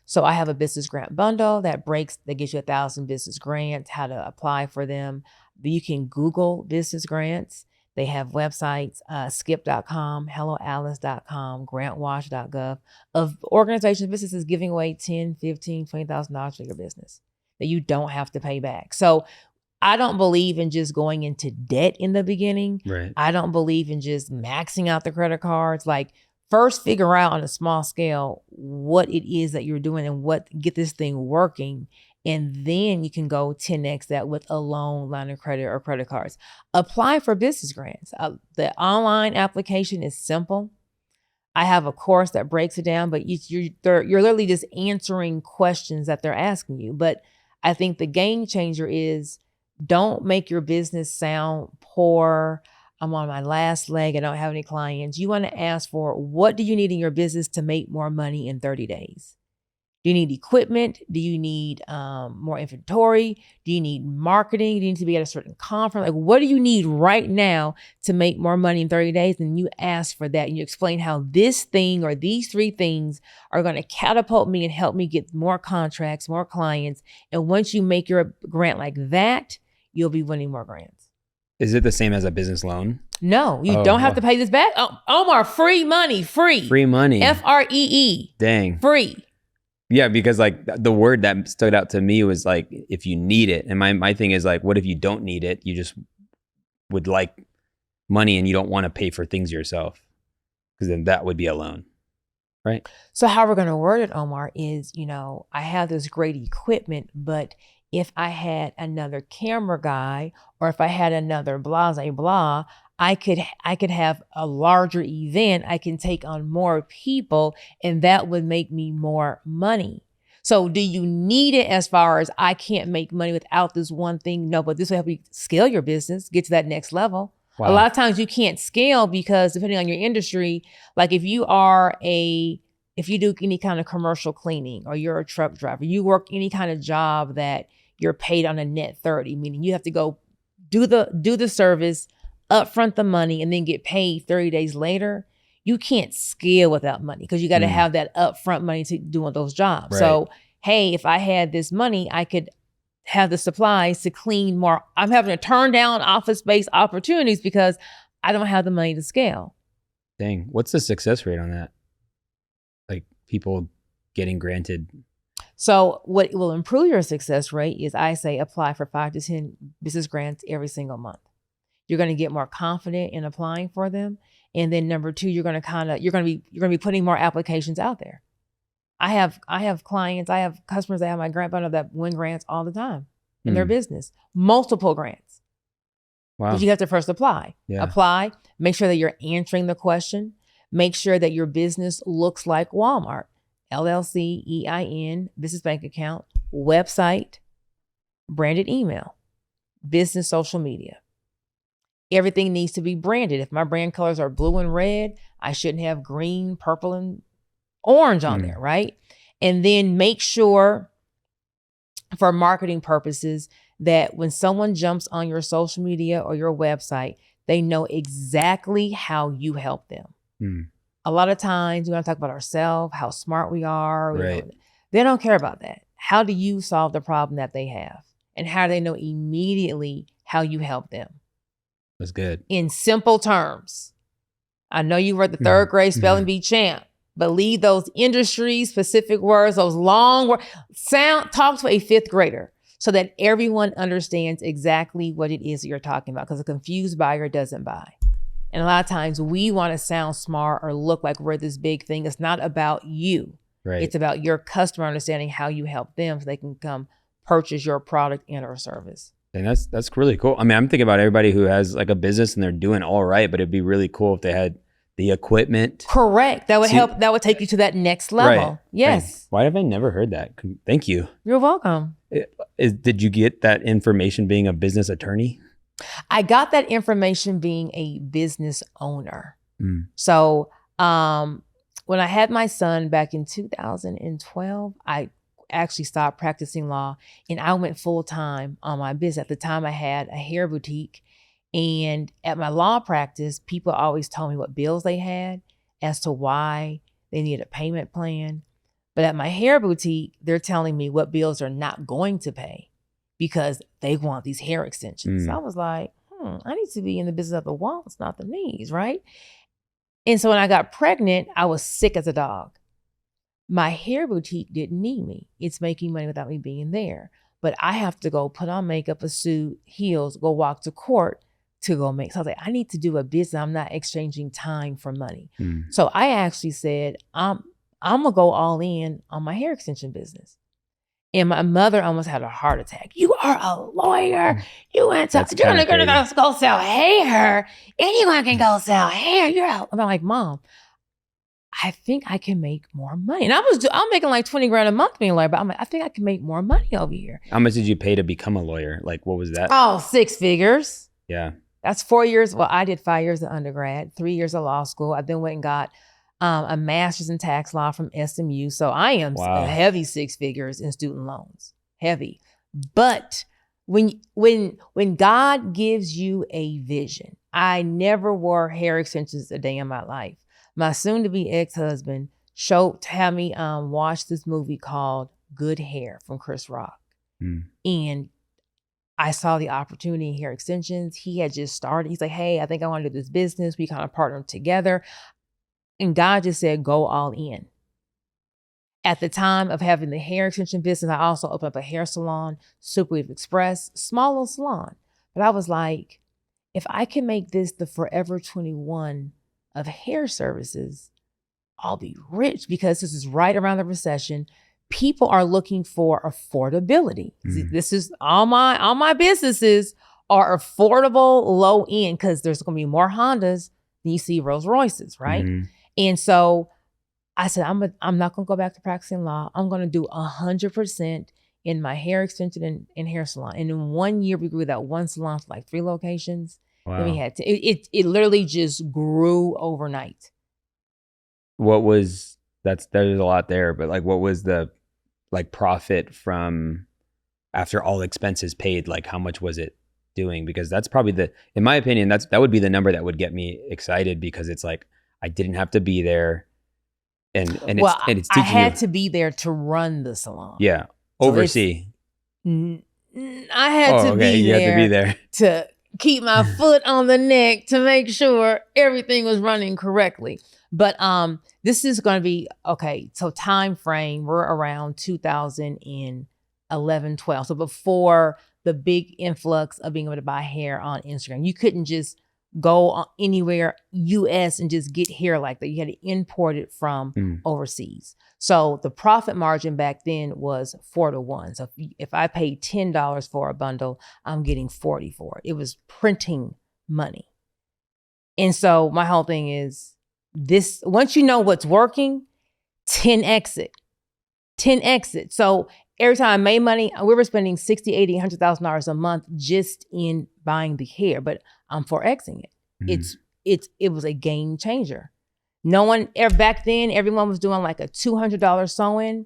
So I have a business grant bundle that gives you 1,000 business grants, how to apply for them. You can Google business grants. They have websites, skip.com, helloalice.com, grantwatch.gov of organizations, businesses giving away $10,000, $15,000, $20,000 for your business that you don't have to pay back. So I don't believe in just going into debt in the beginning. Right. I don't believe in just maxing out the credit cards. Like, first figure out on a small scale what it is that you're doing and get this thing working. And then you can go 10x that with a loan, line of credit, or credit cards. Apply for business grants. The online application is simple. I have a course that breaks it down, but you're literally just answering questions that they're asking you. But I think the game changer is, don't make your business sound poor. I'm on my last leg. I don't have any clients. You want to ask for, what do you need in your business to make more money in 30 days? Do you need equipment? Do you need more inventory? Do you need marketing? Do you need to be at a certain conference? Like, what do you need right now to make more money in 30 days? And you ask for that and you explain how this thing or these 3 things are going to catapult me and help me get more contracts, more clients. And once you make your grant like that, you'll be winning more grants. Is it the same as a business loan? No, you don't have to pay this back. Oh, Omar, free money, free. Free money. FREE. Dang. Free. Yeah, because like the word that stood out to me was like, if you need it. And my thing is like, what if you don't need it? You just would like money and you don't want to pay for things yourself, because then that would be a loan, right? So how we're going to word it, Omar, is, I have this great equipment, but if I had another camera guy or if I had another blah, blah, blah, I could have a larger event. I can take on more people and that would make me more money. So do you need it as far as, I can't make money without this one thing? No, but this will help you scale your business, get to that next level. Wow. A lot of times you can't scale because depending on your industry, like if you do any kind of commercial cleaning or you're a truck driver, you work any kind of job that you're paid on a net 30, meaning you have to go do the service, upfront the money, and then get paid 30 days later. You can't scale without money because you got to have that upfront money to do those jobs. Right. So, hey, if I had this money, I could have the supplies to clean more. I'm having to turn down office space opportunities because I don't have the money to scale. Dang. What's the success rate on that? Like people getting granted? So what will improve your success rate is, I say, apply for 5 to 10 business grants every single month. You're going to get more confident in applying for them. And then number 2, you're going to be putting more applications out there. I have clients, I have customers that have my grant bundle that win grants all the time. in their business. Multiple grants. Wow. But you have to first apply. Yeah. Apply, make sure that you're answering the question. Make sure that your business looks like Walmart. LLC, EIN, business bank account, website, branded email, business social media. Everything needs to be branded. If my brand colors are blue and red, I shouldn't have green, purple, and orange on there, right? And then make sure for marketing purposes that when someone jumps on your social media or your website, they know exactly how you help them. A lot of times we want to talk about ourselves, how smart we are. Right. They don't care about that. How do you solve the problem that they have? And how do they know immediately how you help them? That's good. In simple terms. I know you were the third grade spelling bee champ, but leave those industry specific words, those long words, talk to a fifth grader so that everyone understands exactly what it is that you're talking about, because a confused buyer doesn't buy. And a lot of times we want to sound smart or look like we're this big thing. It's not about you. Right. It's about your customer understanding how you help them so they can come purchase your product and or service. And that's really cool. I mean, I'm thinking about everybody who has like a business and they're doing all right, but it'd be really cool if they had the equipment. Correct. That would help. That would take you to that next level. Right. Yes. Why have I never heard that? Thank you. You're welcome. Did you get that information being a business attorney? I got that information being a business owner. So when I had my son back in 2012, I actually stopped practicing law and I went full time on my business. At the time I had a hair boutique, and at my law practice, people always told me what bills they had as to why they needed a payment plan. But at my hair boutique, they're telling me what bills are not going to pay because they want these hair extensions. So I was like, I need to be in the business of the wants, not the needs, right? And so when I got pregnant, I was sick as a dog. My hair boutique didn't need me. It's making money without me being there. But I have to go put on makeup, a suit, heels, go walk to court to go make. So I was like, I need to do a business. I'm not exchanging time for money. So I actually said, I'm going to go all in on my hair extension business. And my mother almost had a heart attack. You are a lawyer. You went to, you're going to go sell hair. Anyone can go sell hair. I'm like, Mom, I think I can make more money. And I'm making like 20 grand a month being a lawyer, but I'm like, I think I can make more money over here. How much did you pay to become a lawyer? Like, what was that? Oh, 6 figures. Yeah. That's 4 years. Well, I did 5 years of undergrad, 3 years of law school. I then went and got a master's in tax law from SMU. So I am a heavy 6 figures in student loans, heavy. But when God gives you a vision, I never wore hair extensions a day in my life. My soon-to-be ex-husband had me watch this movie called Good Hair from Chris Rock. And I saw the opportunity in hair extensions. He had just started. He's like, hey, I think I want to do this business. We kind of partnered together. And God just said, go all in. At the time of having the hair extension business, I also opened up a hair salon, Superweave Express, small little salon. But I was like, if I can make this the Forever 21 of hair services, I'll be rich, because this is right around the recession. People are looking for affordability. This is all my businesses are affordable, low end, because there's going to be more Hondas than you see Rolls Royces, right? And so I said, I'm not going to go back to practicing law. I'm going to do 100% in my hair extension and hair salon. And in 1 year, we grew that one salon to like 3 locations. Wow. Then we had it literally just grew overnight. What was, there's a lot there, but like, what was the like profit from after all expenses paid? Like, how much was it doing? Because that's probably in my opinion, that would be the number that would get me excited, because it's like, I didn't have to be there. And it's teaching I had to be there to run the salon. Yeah. Oversee. I had to be there to keep my foot on the neck to make sure everything was running correctly. But this is going to be, okay, so time frame, we're around 2011, 12. So before the big influx of being able to buy hair on Instagram. You couldn't just go anywhere US and just get hair like that. You had to import it from overseas. So the profit margin back then was 4-to-1. So if I paid $10 for a bundle, I'm getting 40 for it. It was printing money. And so my whole thing is this, once you know what's working, 10x it. 10x it. So every time I made money, we were spending $60, $80, $100,000 a month just in buying the hair, but I'm 4xing it. It was a game changer. No one back then, everyone was doing like a $200 sew-in.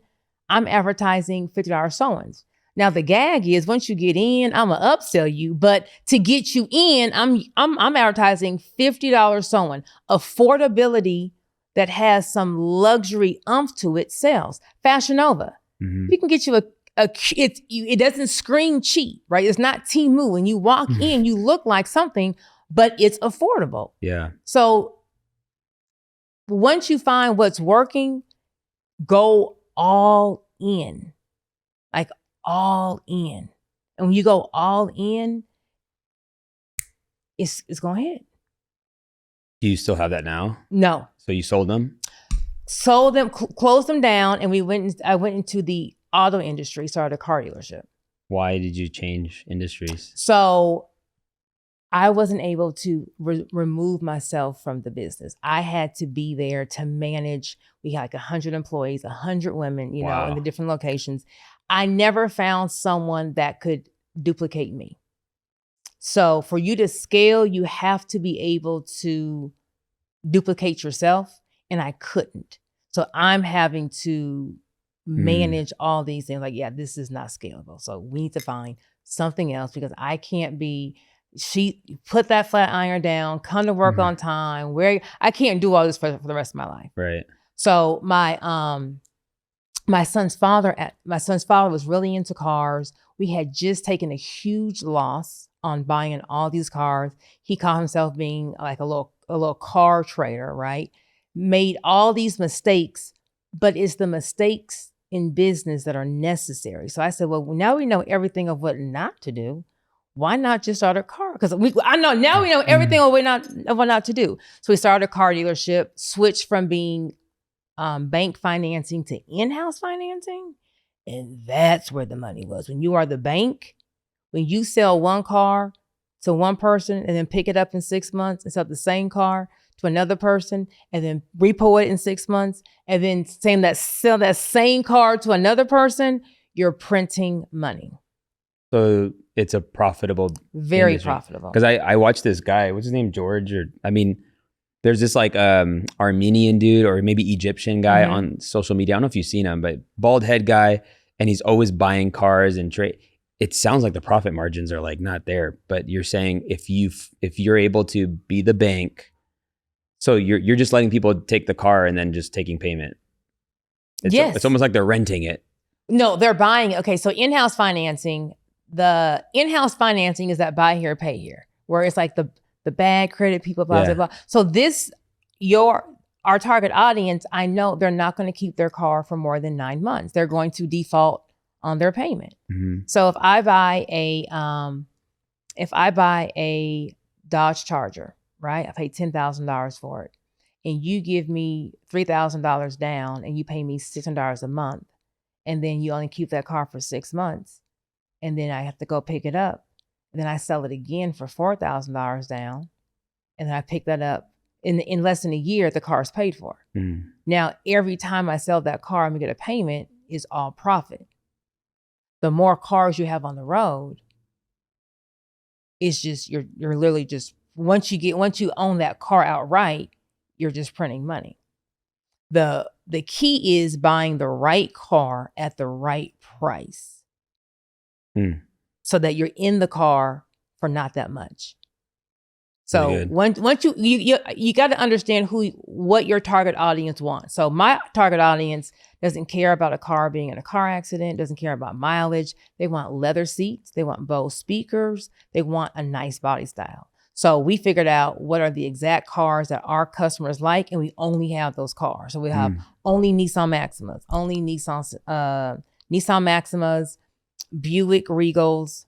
I'm advertising $50 sew-ins. Now the gag is once you get in, I'm gonna upsell you, but to get you in, I'm advertising $50 sew-in. Affordability that has some luxury umph to it sells. Fashion Nova. We can get you it doesn't scream cheap, right? It's not Temu. When you walk in, you look like something, but it's affordable. Yeah. So once you find what's working, go all in, like all in. And when you go all in, it's going to hit. Do you still have that now? No. So you sold them? Sold them, closed them down, and I went into the auto industry, started a car dealership. Why did you change industries? So I wasn't able to remove myself from the business. I had to be there to manage. We had like 100 employees, 100 women, you know, in the different locations. I never found someone that could duplicate me. So for you to scale, you have to be able to duplicate yourself, and I couldn't. So I'm having to manage all these things. Like, yeah, this is not scalable. So we need to find something else because I can't be, put that flat iron down, come to work on time, I can't do all this for the rest of my life. Right. So my son's father was really into cars. We had just taken a huge loss on buying all these cars. He called himself being like a little car trader, right? Made all these mistakes, but it's the mistakes in business that are necessary. So I said, well, now we know everything of what not to do. Why not just start a car? Because I know now we know everything of what not to do. So we started a car dealership, switched from being bank financing to in-house financing. And that's where the money was. When you are the bank, when you sell one car to one person and then pick it up in 6 months and sell the same car to another person and then repo it in 6 months and then sell that same car to another person, you're printing money. So it's a profitable Very industry. Profitable. Because I watched this guy, what's his name, George? There's this like Armenian dude or maybe Egyptian guy on social media. I don't know if you've seen him, but bald head guy, and he's always buying cars and trade. It sounds like the profit margins are like not there, but you're saying if you're able to be the bank, so you're just letting people take the car and then just taking payment. It's almost like they're renting it. No, they're buying it. Okay, so in-house financing, the in-house financing is that buy here, pay here, where it's like the bad credit people, blah, blah, blah. So our target audience, I know they're not going to keep their car for more than 9 months. They're going to default on their payment. So if I buy a Dodge Charger, right? I pay $10,000 for it, and you give me $3,000 down, and you pay me $600 a month, and then you only keep that car for 6 months, and then I have to go pick it up, and then I sell it again for $4,000 down, and then I pick that up in less than a year. The car is paid for. Now every time I sell that car, I'm gonna get a payment. Is all profit. The more cars you have on the road, it's just you're literally just once you own that car outright, you're just printing money. The key is buying the right car at the right price, so that you're in the car for not that much. So once you got to understand what your target audience wants. So my target audience doesn't care about a car being in a car accident, doesn't care about mileage. They want leather seats. They want Bose speakers. They want a nice body style. So we figured out what are the exact cars that our customers like, and we only have those cars. So we have only Nissan Maximas, only Nissan Maximas, Buick Regals,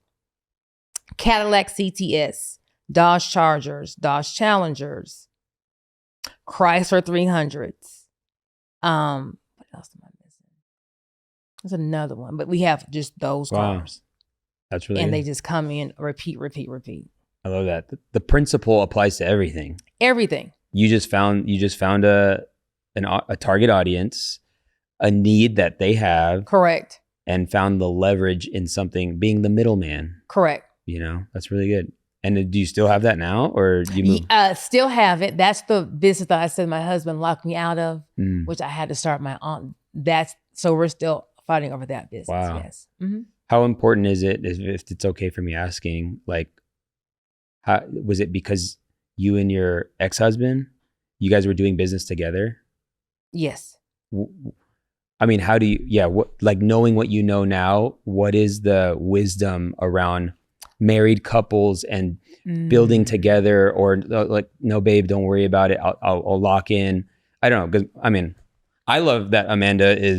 Cadillac CTS, Dodge Chargers, Dodge Challengers, Chrysler 300s. What else am I missing? There's another one, but we have just those cars. That's really and good. they just come in, repeat. I love that. The principle applies to everything. Everything. You just found a target audience, a need that they have. Correct. And found the leverage in something, being the middleman. Correct. You know, that's really good. And do you still have that now, or do you move? Still have it. That's the business that I said my husband locked me out of, which I had to start my own. So we're still fighting over that business. Wow. Yes. Mm-hmm. How important is it, if it's okay for me asking, like, how was it because you and your ex-husband, you guys were doing business together? Yes. I mean, how do you, like knowing what you know now, what is the wisdom around married couples and building together, or like, no, babe, don't worry about it. I'll lock in. I don't know. Because I mean, I love that Amanda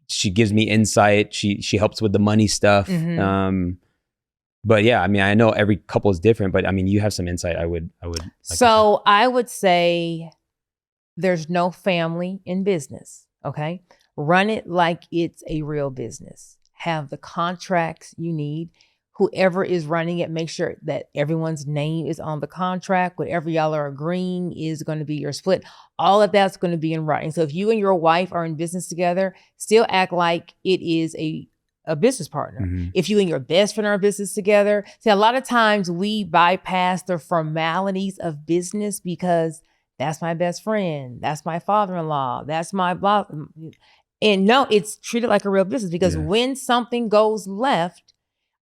she gives me insight. She helps with the money stuff. But yeah, I mean, I know every couple is different, but I mean, you have some insight. I would. I would say there's no family in business. Okay. Run it like it's a real business. Have the contracts you need. Whoever is running it, make sure that everyone's name is on the contract. Whatever y'all are agreeing is going to be your split. All of that's going to be in writing. So if you and your wife are in business together, still act like it is a business partner. If you and your best friend are in business together, see, a lot of times we bypass the formalities of business because that's my best friend. That's my father-in-law. That's my boss. And no, it's treated like a real business because when something goes left,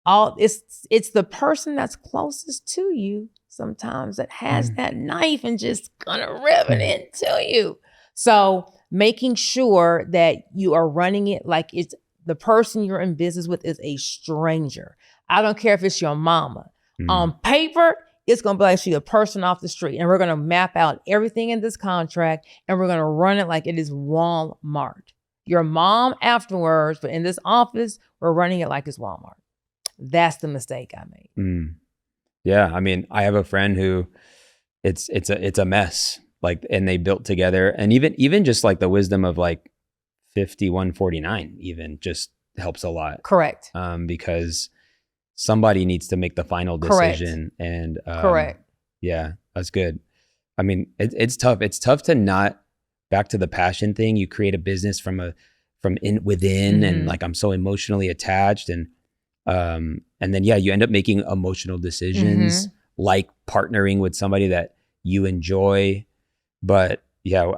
it's the person that's closest to you sometimes that has that knife and just gonna rip it into you. So making sure that you are running it like it's the person you're in business with is a stranger. I don't care if it's your mama. On paper, it's going to be like she's a person off the street. And we're going to map out everything in this contract and we're going to run it like it is Walmart. Your mom afterwards, but in this office, we're running it like it's Walmart. That's the mistake I made. Yeah. I mean, I have a friend who it's a mess. Like, and they built together, and even just like the wisdom of like 5149 even just helps a lot. Correct. Because somebody needs to make the final decision. Correct. And correct. Yeah, that's good. I mean, it's tough. It's tough to not, back to the passion thing. You create a business from within, and like, I'm so emotionally attached, and then you end up making emotional decisions, like partnering with somebody that you enjoy. But yeah,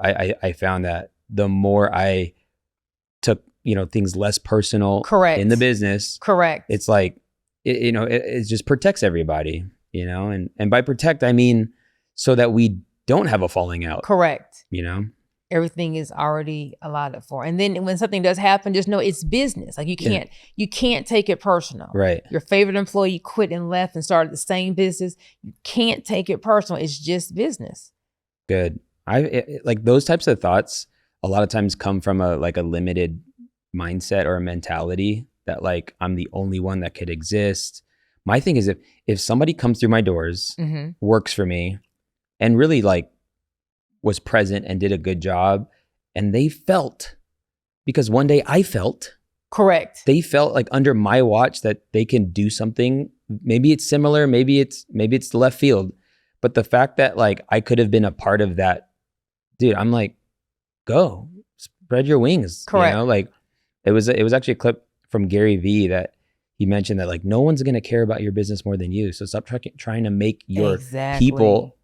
I found that the more I took, things less personal in the business, it's like, it just protects everybody, and by protect, I mean, so that we don't have a falling out. Correct. Everything is already allotted for. And then when something does happen, just know it's business. Like you can't take it personal. Right. Your favorite employee quit and left and started the same business. You can't take it personal. It's just business. Good. Like those types of thoughts a lot of times come from a limited mindset or a mentality that like, I'm the only one that could exist. My thing is if somebody comes through my doors, works for me, and really like was present and did a good job, and they felt, because one day I felt. Correct. They felt like under my watch that they can do something. Maybe it's similar, maybe it's left field. But the fact that like I could have been a part of that, dude, I'm like, go, spread your wings. Correct. Like it was actually a clip from Gary Vee that he mentioned that like, no one's going to care about your business more than you. So stop trying to make your people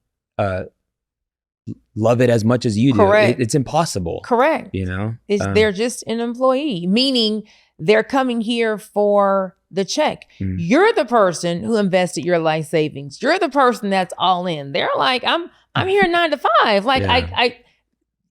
love it as much as you do. Correct. It's impossible. Correct. They're just an employee, meaning they're coming here for the check. You're the person who invested your life savings. You're the person that's all in. They're like, I'm here 9 to 5. Like I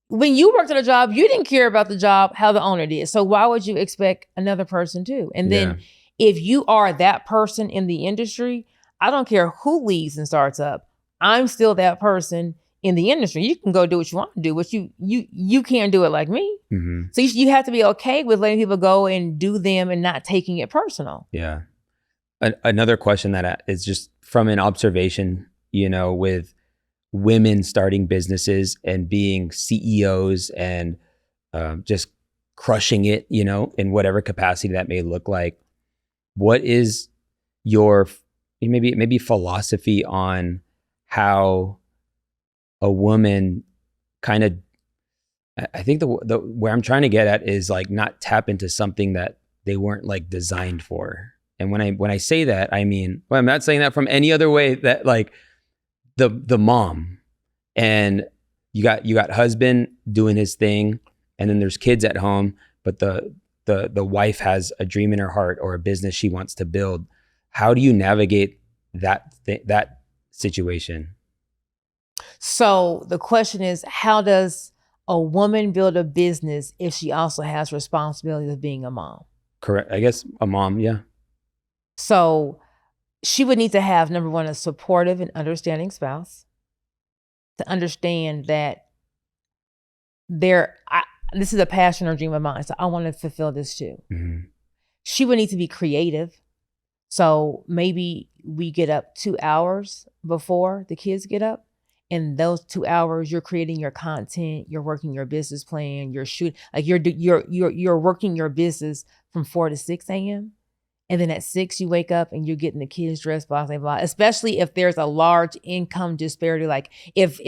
when you worked at a job, you didn't care about the job, how the owner did. So why would you expect another person to? And then if you are that person in the industry, I don't care who leaves and starts up. I'm still that person in the industry. You can go do what you want to do, but you can't do it like me. So you have to be okay with letting people go and do them and not taking it personal. Yeah. Another question that is just from an observation, with women starting businesses and being CEOs and just crushing it, in whatever capacity that may look like. What is your maybe philosophy on how a woman kind of, I think the where I'm trying to get at is like not tap into something that they weren't like designed for. And when I say that, I mean, well, I'm not saying that from any other way that like the mom, and you got husband doing his thing, and then there's kids at home, but the wife has a dream in her heart or a business she wants to build. How do you navigate that situation? So the question is, how does a woman build a business if she also has responsibility of being a mom? Correct. I guess a mom, yeah. So she would need to have, number one, a supportive and understanding spouse to understand that this is a passion or dream of mine, so I want to fulfill this too. Mm-hmm. She would need to be creative. So maybe we get up 2 hours before the kids get up. In those 2 hours, you're creating your content, you're working your business plan, you're shooting, like you're working your business from 4 to 6 a.m. And then at 6, you wake up and you're getting the kids dressed, blah, blah, blah. Especially if there's a large income disparity. Like if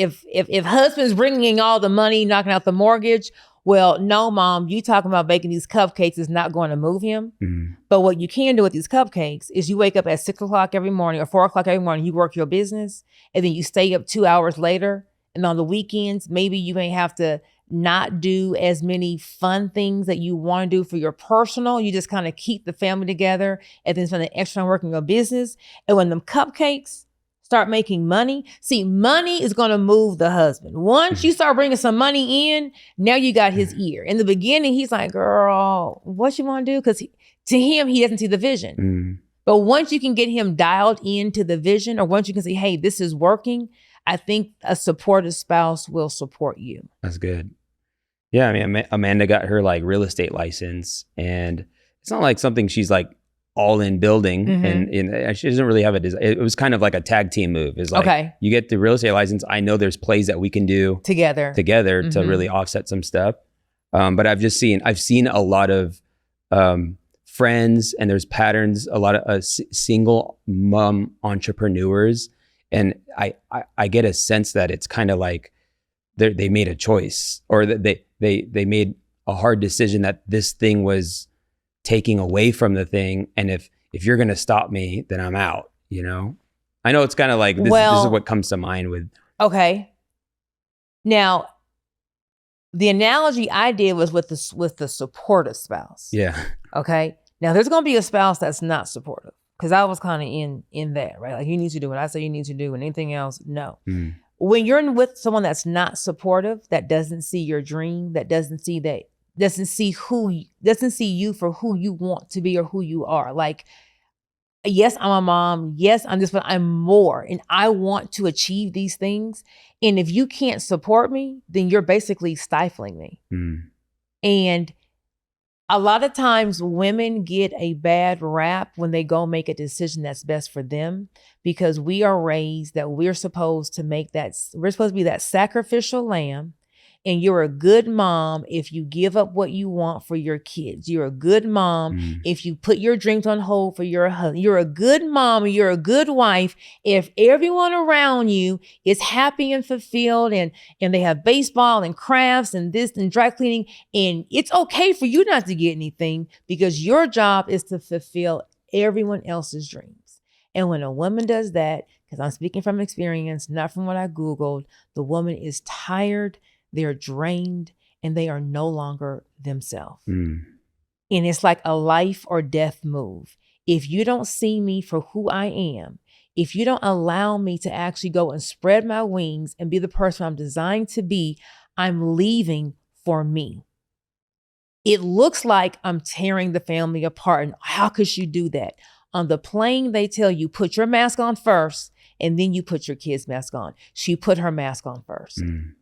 husband's bringing in all the money, knocking out the mortgage, well, no, mom, you talking about baking these cupcakes is not going to move him. Mm-hmm. But what you can do with these cupcakes is you wake up at 6 o'clock every morning or 4 o'clock every morning, you work your business, and then you stay up 2 hours later. And on the weekends, maybe you may have to not do as many fun things that you want to do for your personal. You just kind of keep the family together and then spend the extra time working your business. And when them cupcakes start making money, see, money is going to move the husband. Once you start bringing some money in, now you got his ear. In the beginning, he's like, girl, what you want to do? Because to him, he doesn't see the vision. Mm. But once you can get him dialed into the vision, or once you can say, hey, this is working, I think a supportive spouse will support you. That's good. Yeah, I mean, Amanda got her like real estate license, and it's not like something she's like all in building, Mm-hmm. and she doesn't really have a design. It was kind of like a tag team move. It's like, okay, you get the real estate license. I know there's plays that we can do together to really offset some stuff. But I've seen a lot of friends, and there's patterns, a lot of single mom entrepreneurs, and I get a sense that it's kind of like they made a choice, or that they made a hard decision that this thing was taking away from the thing, and if you're gonna stop me, then I'm out. I know it's kind of like this is what comes to mind with. Okay. Now, the analogy I did was with the supportive spouse. Yeah. Okay. Now there's gonna be a spouse that's not supportive, because I was kind of in that, right? Like, you need to do what I say you need to do, and anything else, no. Mm. When you're with someone that's not supportive, that doesn't see your dream, that doesn't see you for who you want to be or who you are. Like, yes, I'm a mom. Yes, I'm this, but I'm more, and I want to achieve these things. And if you can't support me, then you're basically stifling me. Mm. And a lot of times women get a bad rap when they go make a decision that's best for them, because we are raised that we're supposed to be that sacrificial lamb. And you're a good mom if you give up what you want for your kids. You're a good mom if you put your dreams on hold for your husband. You're a good mom, you're a good wife if everyone around you is happy and fulfilled, and they have baseball and crafts and this and dry cleaning. And it's okay for you not to get anything, because your job is to fulfill everyone else's dreams. And when a woman does that, because I'm speaking from experience, not from what I Googled, the woman is tired, they're drained, and they are no longer themselves. Mm. And it's like a life or death move. If you don't see me for who I am, if you don't allow me to actually go and spread my wings and be the person I'm designed to be, I'm leaving for me. It looks like I'm tearing the family apart. And how could you do that? On the plane, they tell you, put your mask on first, and then you put your kid's mask on. She put her mask on first. Mm.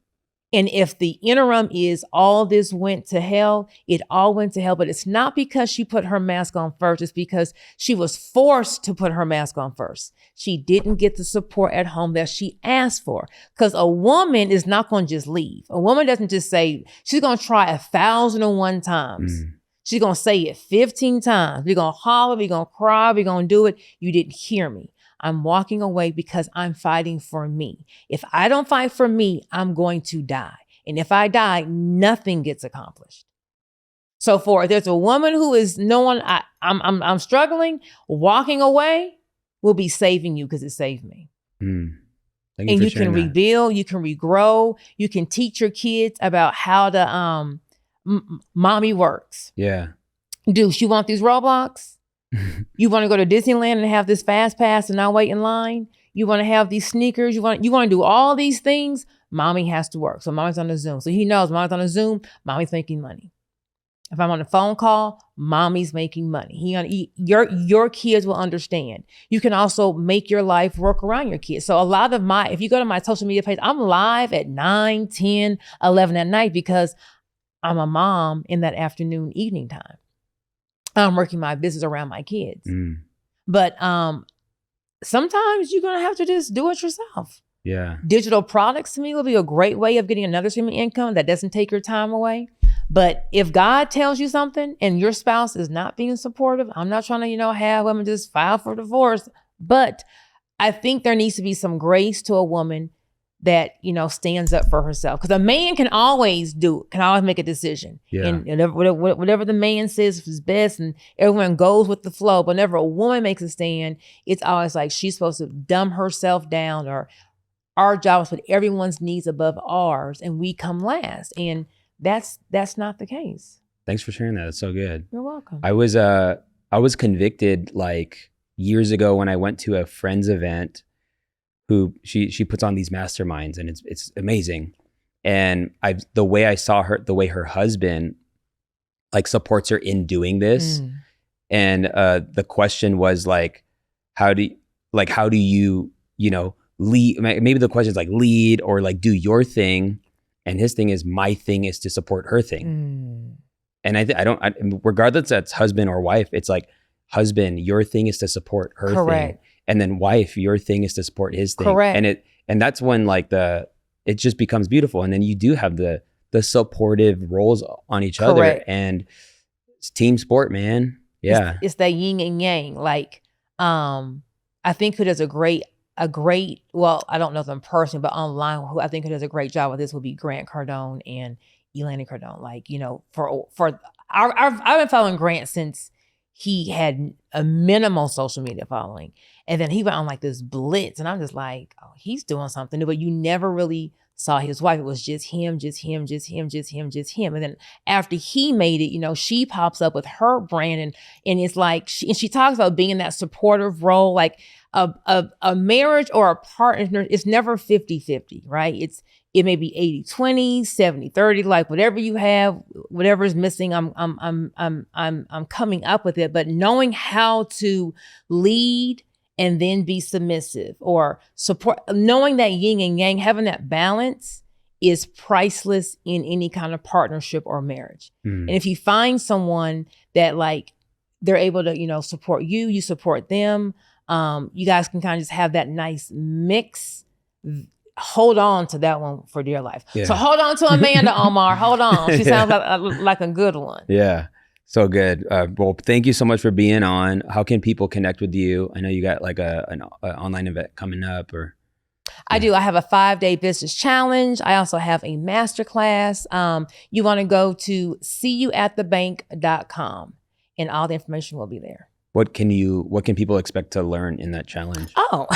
And if the interim is all this went to hell, it all went to hell. But it's not because she put her mask on first. It's because she was forced to put her mask on first. She didn't get the support at home that she asked for. Because a woman is not going to just leave. A woman doesn't just say, she's going to try 1,001 times. She's going to say it 15 times. We're going to holler, we're going to cry, we're going to do it. You didn't hear me. I'm walking away because I'm fighting for me. If I don't fight for me, I'm going to die. And if I die, nothing gets accomplished. So if there's a woman who is knowing I'm struggling, walking away will be saving you because it saved me. And you can rebuild, you can regrow, you can teach your kids about how to mommy works. Yeah. Deuce, you want these Roblox? You want to go to Disneyland and have this fast pass and not wait in line? You want to have these sneakers? You want to do all these things? Mommy has to work. So mommy's on a Zoom. So he knows mommy's on a Zoom, mommy's making money. If I'm on a phone call, mommy's making money. Your kids will understand. You can also make your life work around your kids. So if you go to my social media page, I'm live at 9, 10, 11 at night because I'm a mom in that afternoon, evening time. I'm working my business around my kids. But sometimes you're going to have to just do it yourself. Yeah. Digital products to me will be a great way of getting another stream of income that doesn't take your time away. But if God tells you something and your spouse is not being supportive, I'm not trying to, have women just file for divorce. But I think there needs to be some grace to a woman that, stands up for herself. Because a man can always make a decision. Yeah. And whatever the man says is best and everyone goes with the flow. But whenever a woman makes a stand, it's always like she's supposed to dumb herself down, or our job is to put everyone's needs above ours and we come last. And that's not the case. Thanks for sharing that. That's so good. You're welcome. I was convicted like years ago when I went to a friend's event who she puts on these masterminds, and it's amazing. And the way I saw her, the way her husband like supports her in doing this. And the question was like, how do you, lead? Maybe the question is like lead or like do your thing. And his thing is, my thing is to support her thing. And regardless that's husband or wife, it's like, husband, your thing is to support her Correct. thing. And then wife, your thing is to support his thing. Correct. And that's when like it just becomes beautiful. And then you do have the supportive roles on each Correct. other, and it's team sport, man. Yeah. It's that yin and yang. Like, I think who does a great, well, I don't know them personally, but online, who I think who does a great job with this would be Grant Cardone and Eleni Cardone. Like, I've been following Grant since he had a minimal social media following. And then he went on like this blitz, and I'm just like, oh, he's doing something new, but you never really saw his wife. It was just him. And then after he made it, she pops up with her brand, and it's like, she talks about being in that supportive role, like a marriage or a partner. It's never 50-50, right? It may be 80-20, 70-30, like whatever you have, whatever is missing, I'm coming up with it. But knowing how to lead and then be submissive or support, knowing that yin and yang, having that balance is priceless in any kind of partnership or marriage. And if you find someone that like, they're able to, support you, you support them, you guys can kind of just have that nice mix. Hold on to that one for dear life. Yeah. So hold on to Amanda, Omar. Hold on. She sounds like a good one. Yeah. So good. Well, thank you so much for being on. How can people connect with you? I know you got like an online event coming up, or. I do. I have a 5-day business challenge. I also have a masterclass. You want to go to seeyouatthebank.com and all the information will be there. What can people expect to learn in that challenge? Oh,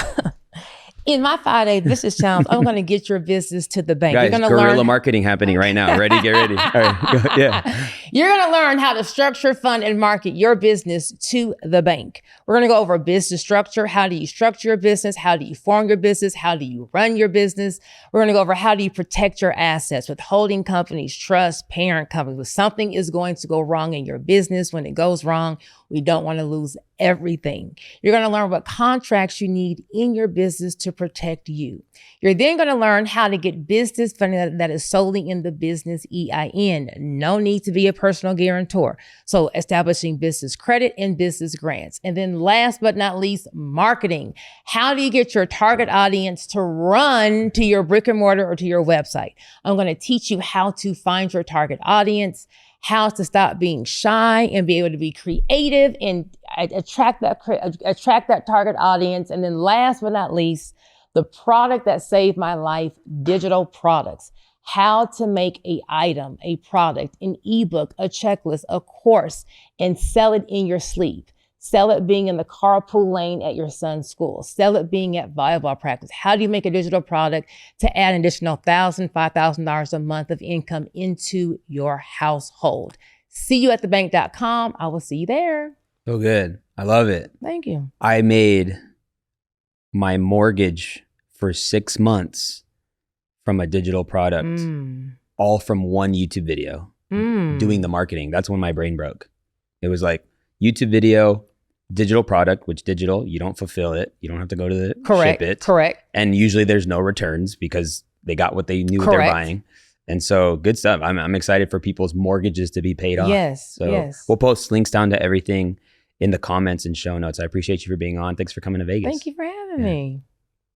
in my 5-day business challenge, I'm going to get your business to the bank. Guys, you're going to guerrilla learn marketing happening right now. Ready? Get ready. All right. Yeah. You're going to learn how to structure, fund, and market your business to the bank. We're going to go over business structure. How do you structure your business? How do you form your business? How do you run your business? We're going to go over how do you protect your assets with holding companies, trust, parent companies. When something is going to go wrong in your business, when it goes wrong, we don't want to lose everything. You're going to learn what contracts you need in your business to protect you. You're then going to learn how to get business funding that is solely in the business EIN. No need to be a personal guarantor. So establishing business credit and business grants. And then last but not least, marketing. How do you get your target audience to run to your brick and mortar or to your website? I'm going to teach you how to find your target audience, how to stop being shy and be able to be creative and attract that target audience. And then last but not least, the product that saved my life, digital products. How to make an item, a product, an ebook, a checklist, a course, and sell it in your sleep. Sell it being in the carpool lane at your son's school. Sell it being at volleyball practice. How do you make a digital product to add an additional $1,000, $5,000 a month of income into your household? See you at thebank.com. I will see you there. So good. I love it. Thank you. I made my mortgage for 6 months from a digital product, all from one YouTube video, doing the marketing. That's when my brain broke. It was like YouTube video, digital product, which digital, you don't fulfill it. You don't have to go to the ship it. Correct. And usually there's no returns because they got what they knew what they're buying. And so good stuff. I'm excited for people's mortgages to be paid off. Yes, so yes. We'll post links down to everything in the comments and show notes. I appreciate you for being on. Thanks for coming to Vegas. Thank you for having me.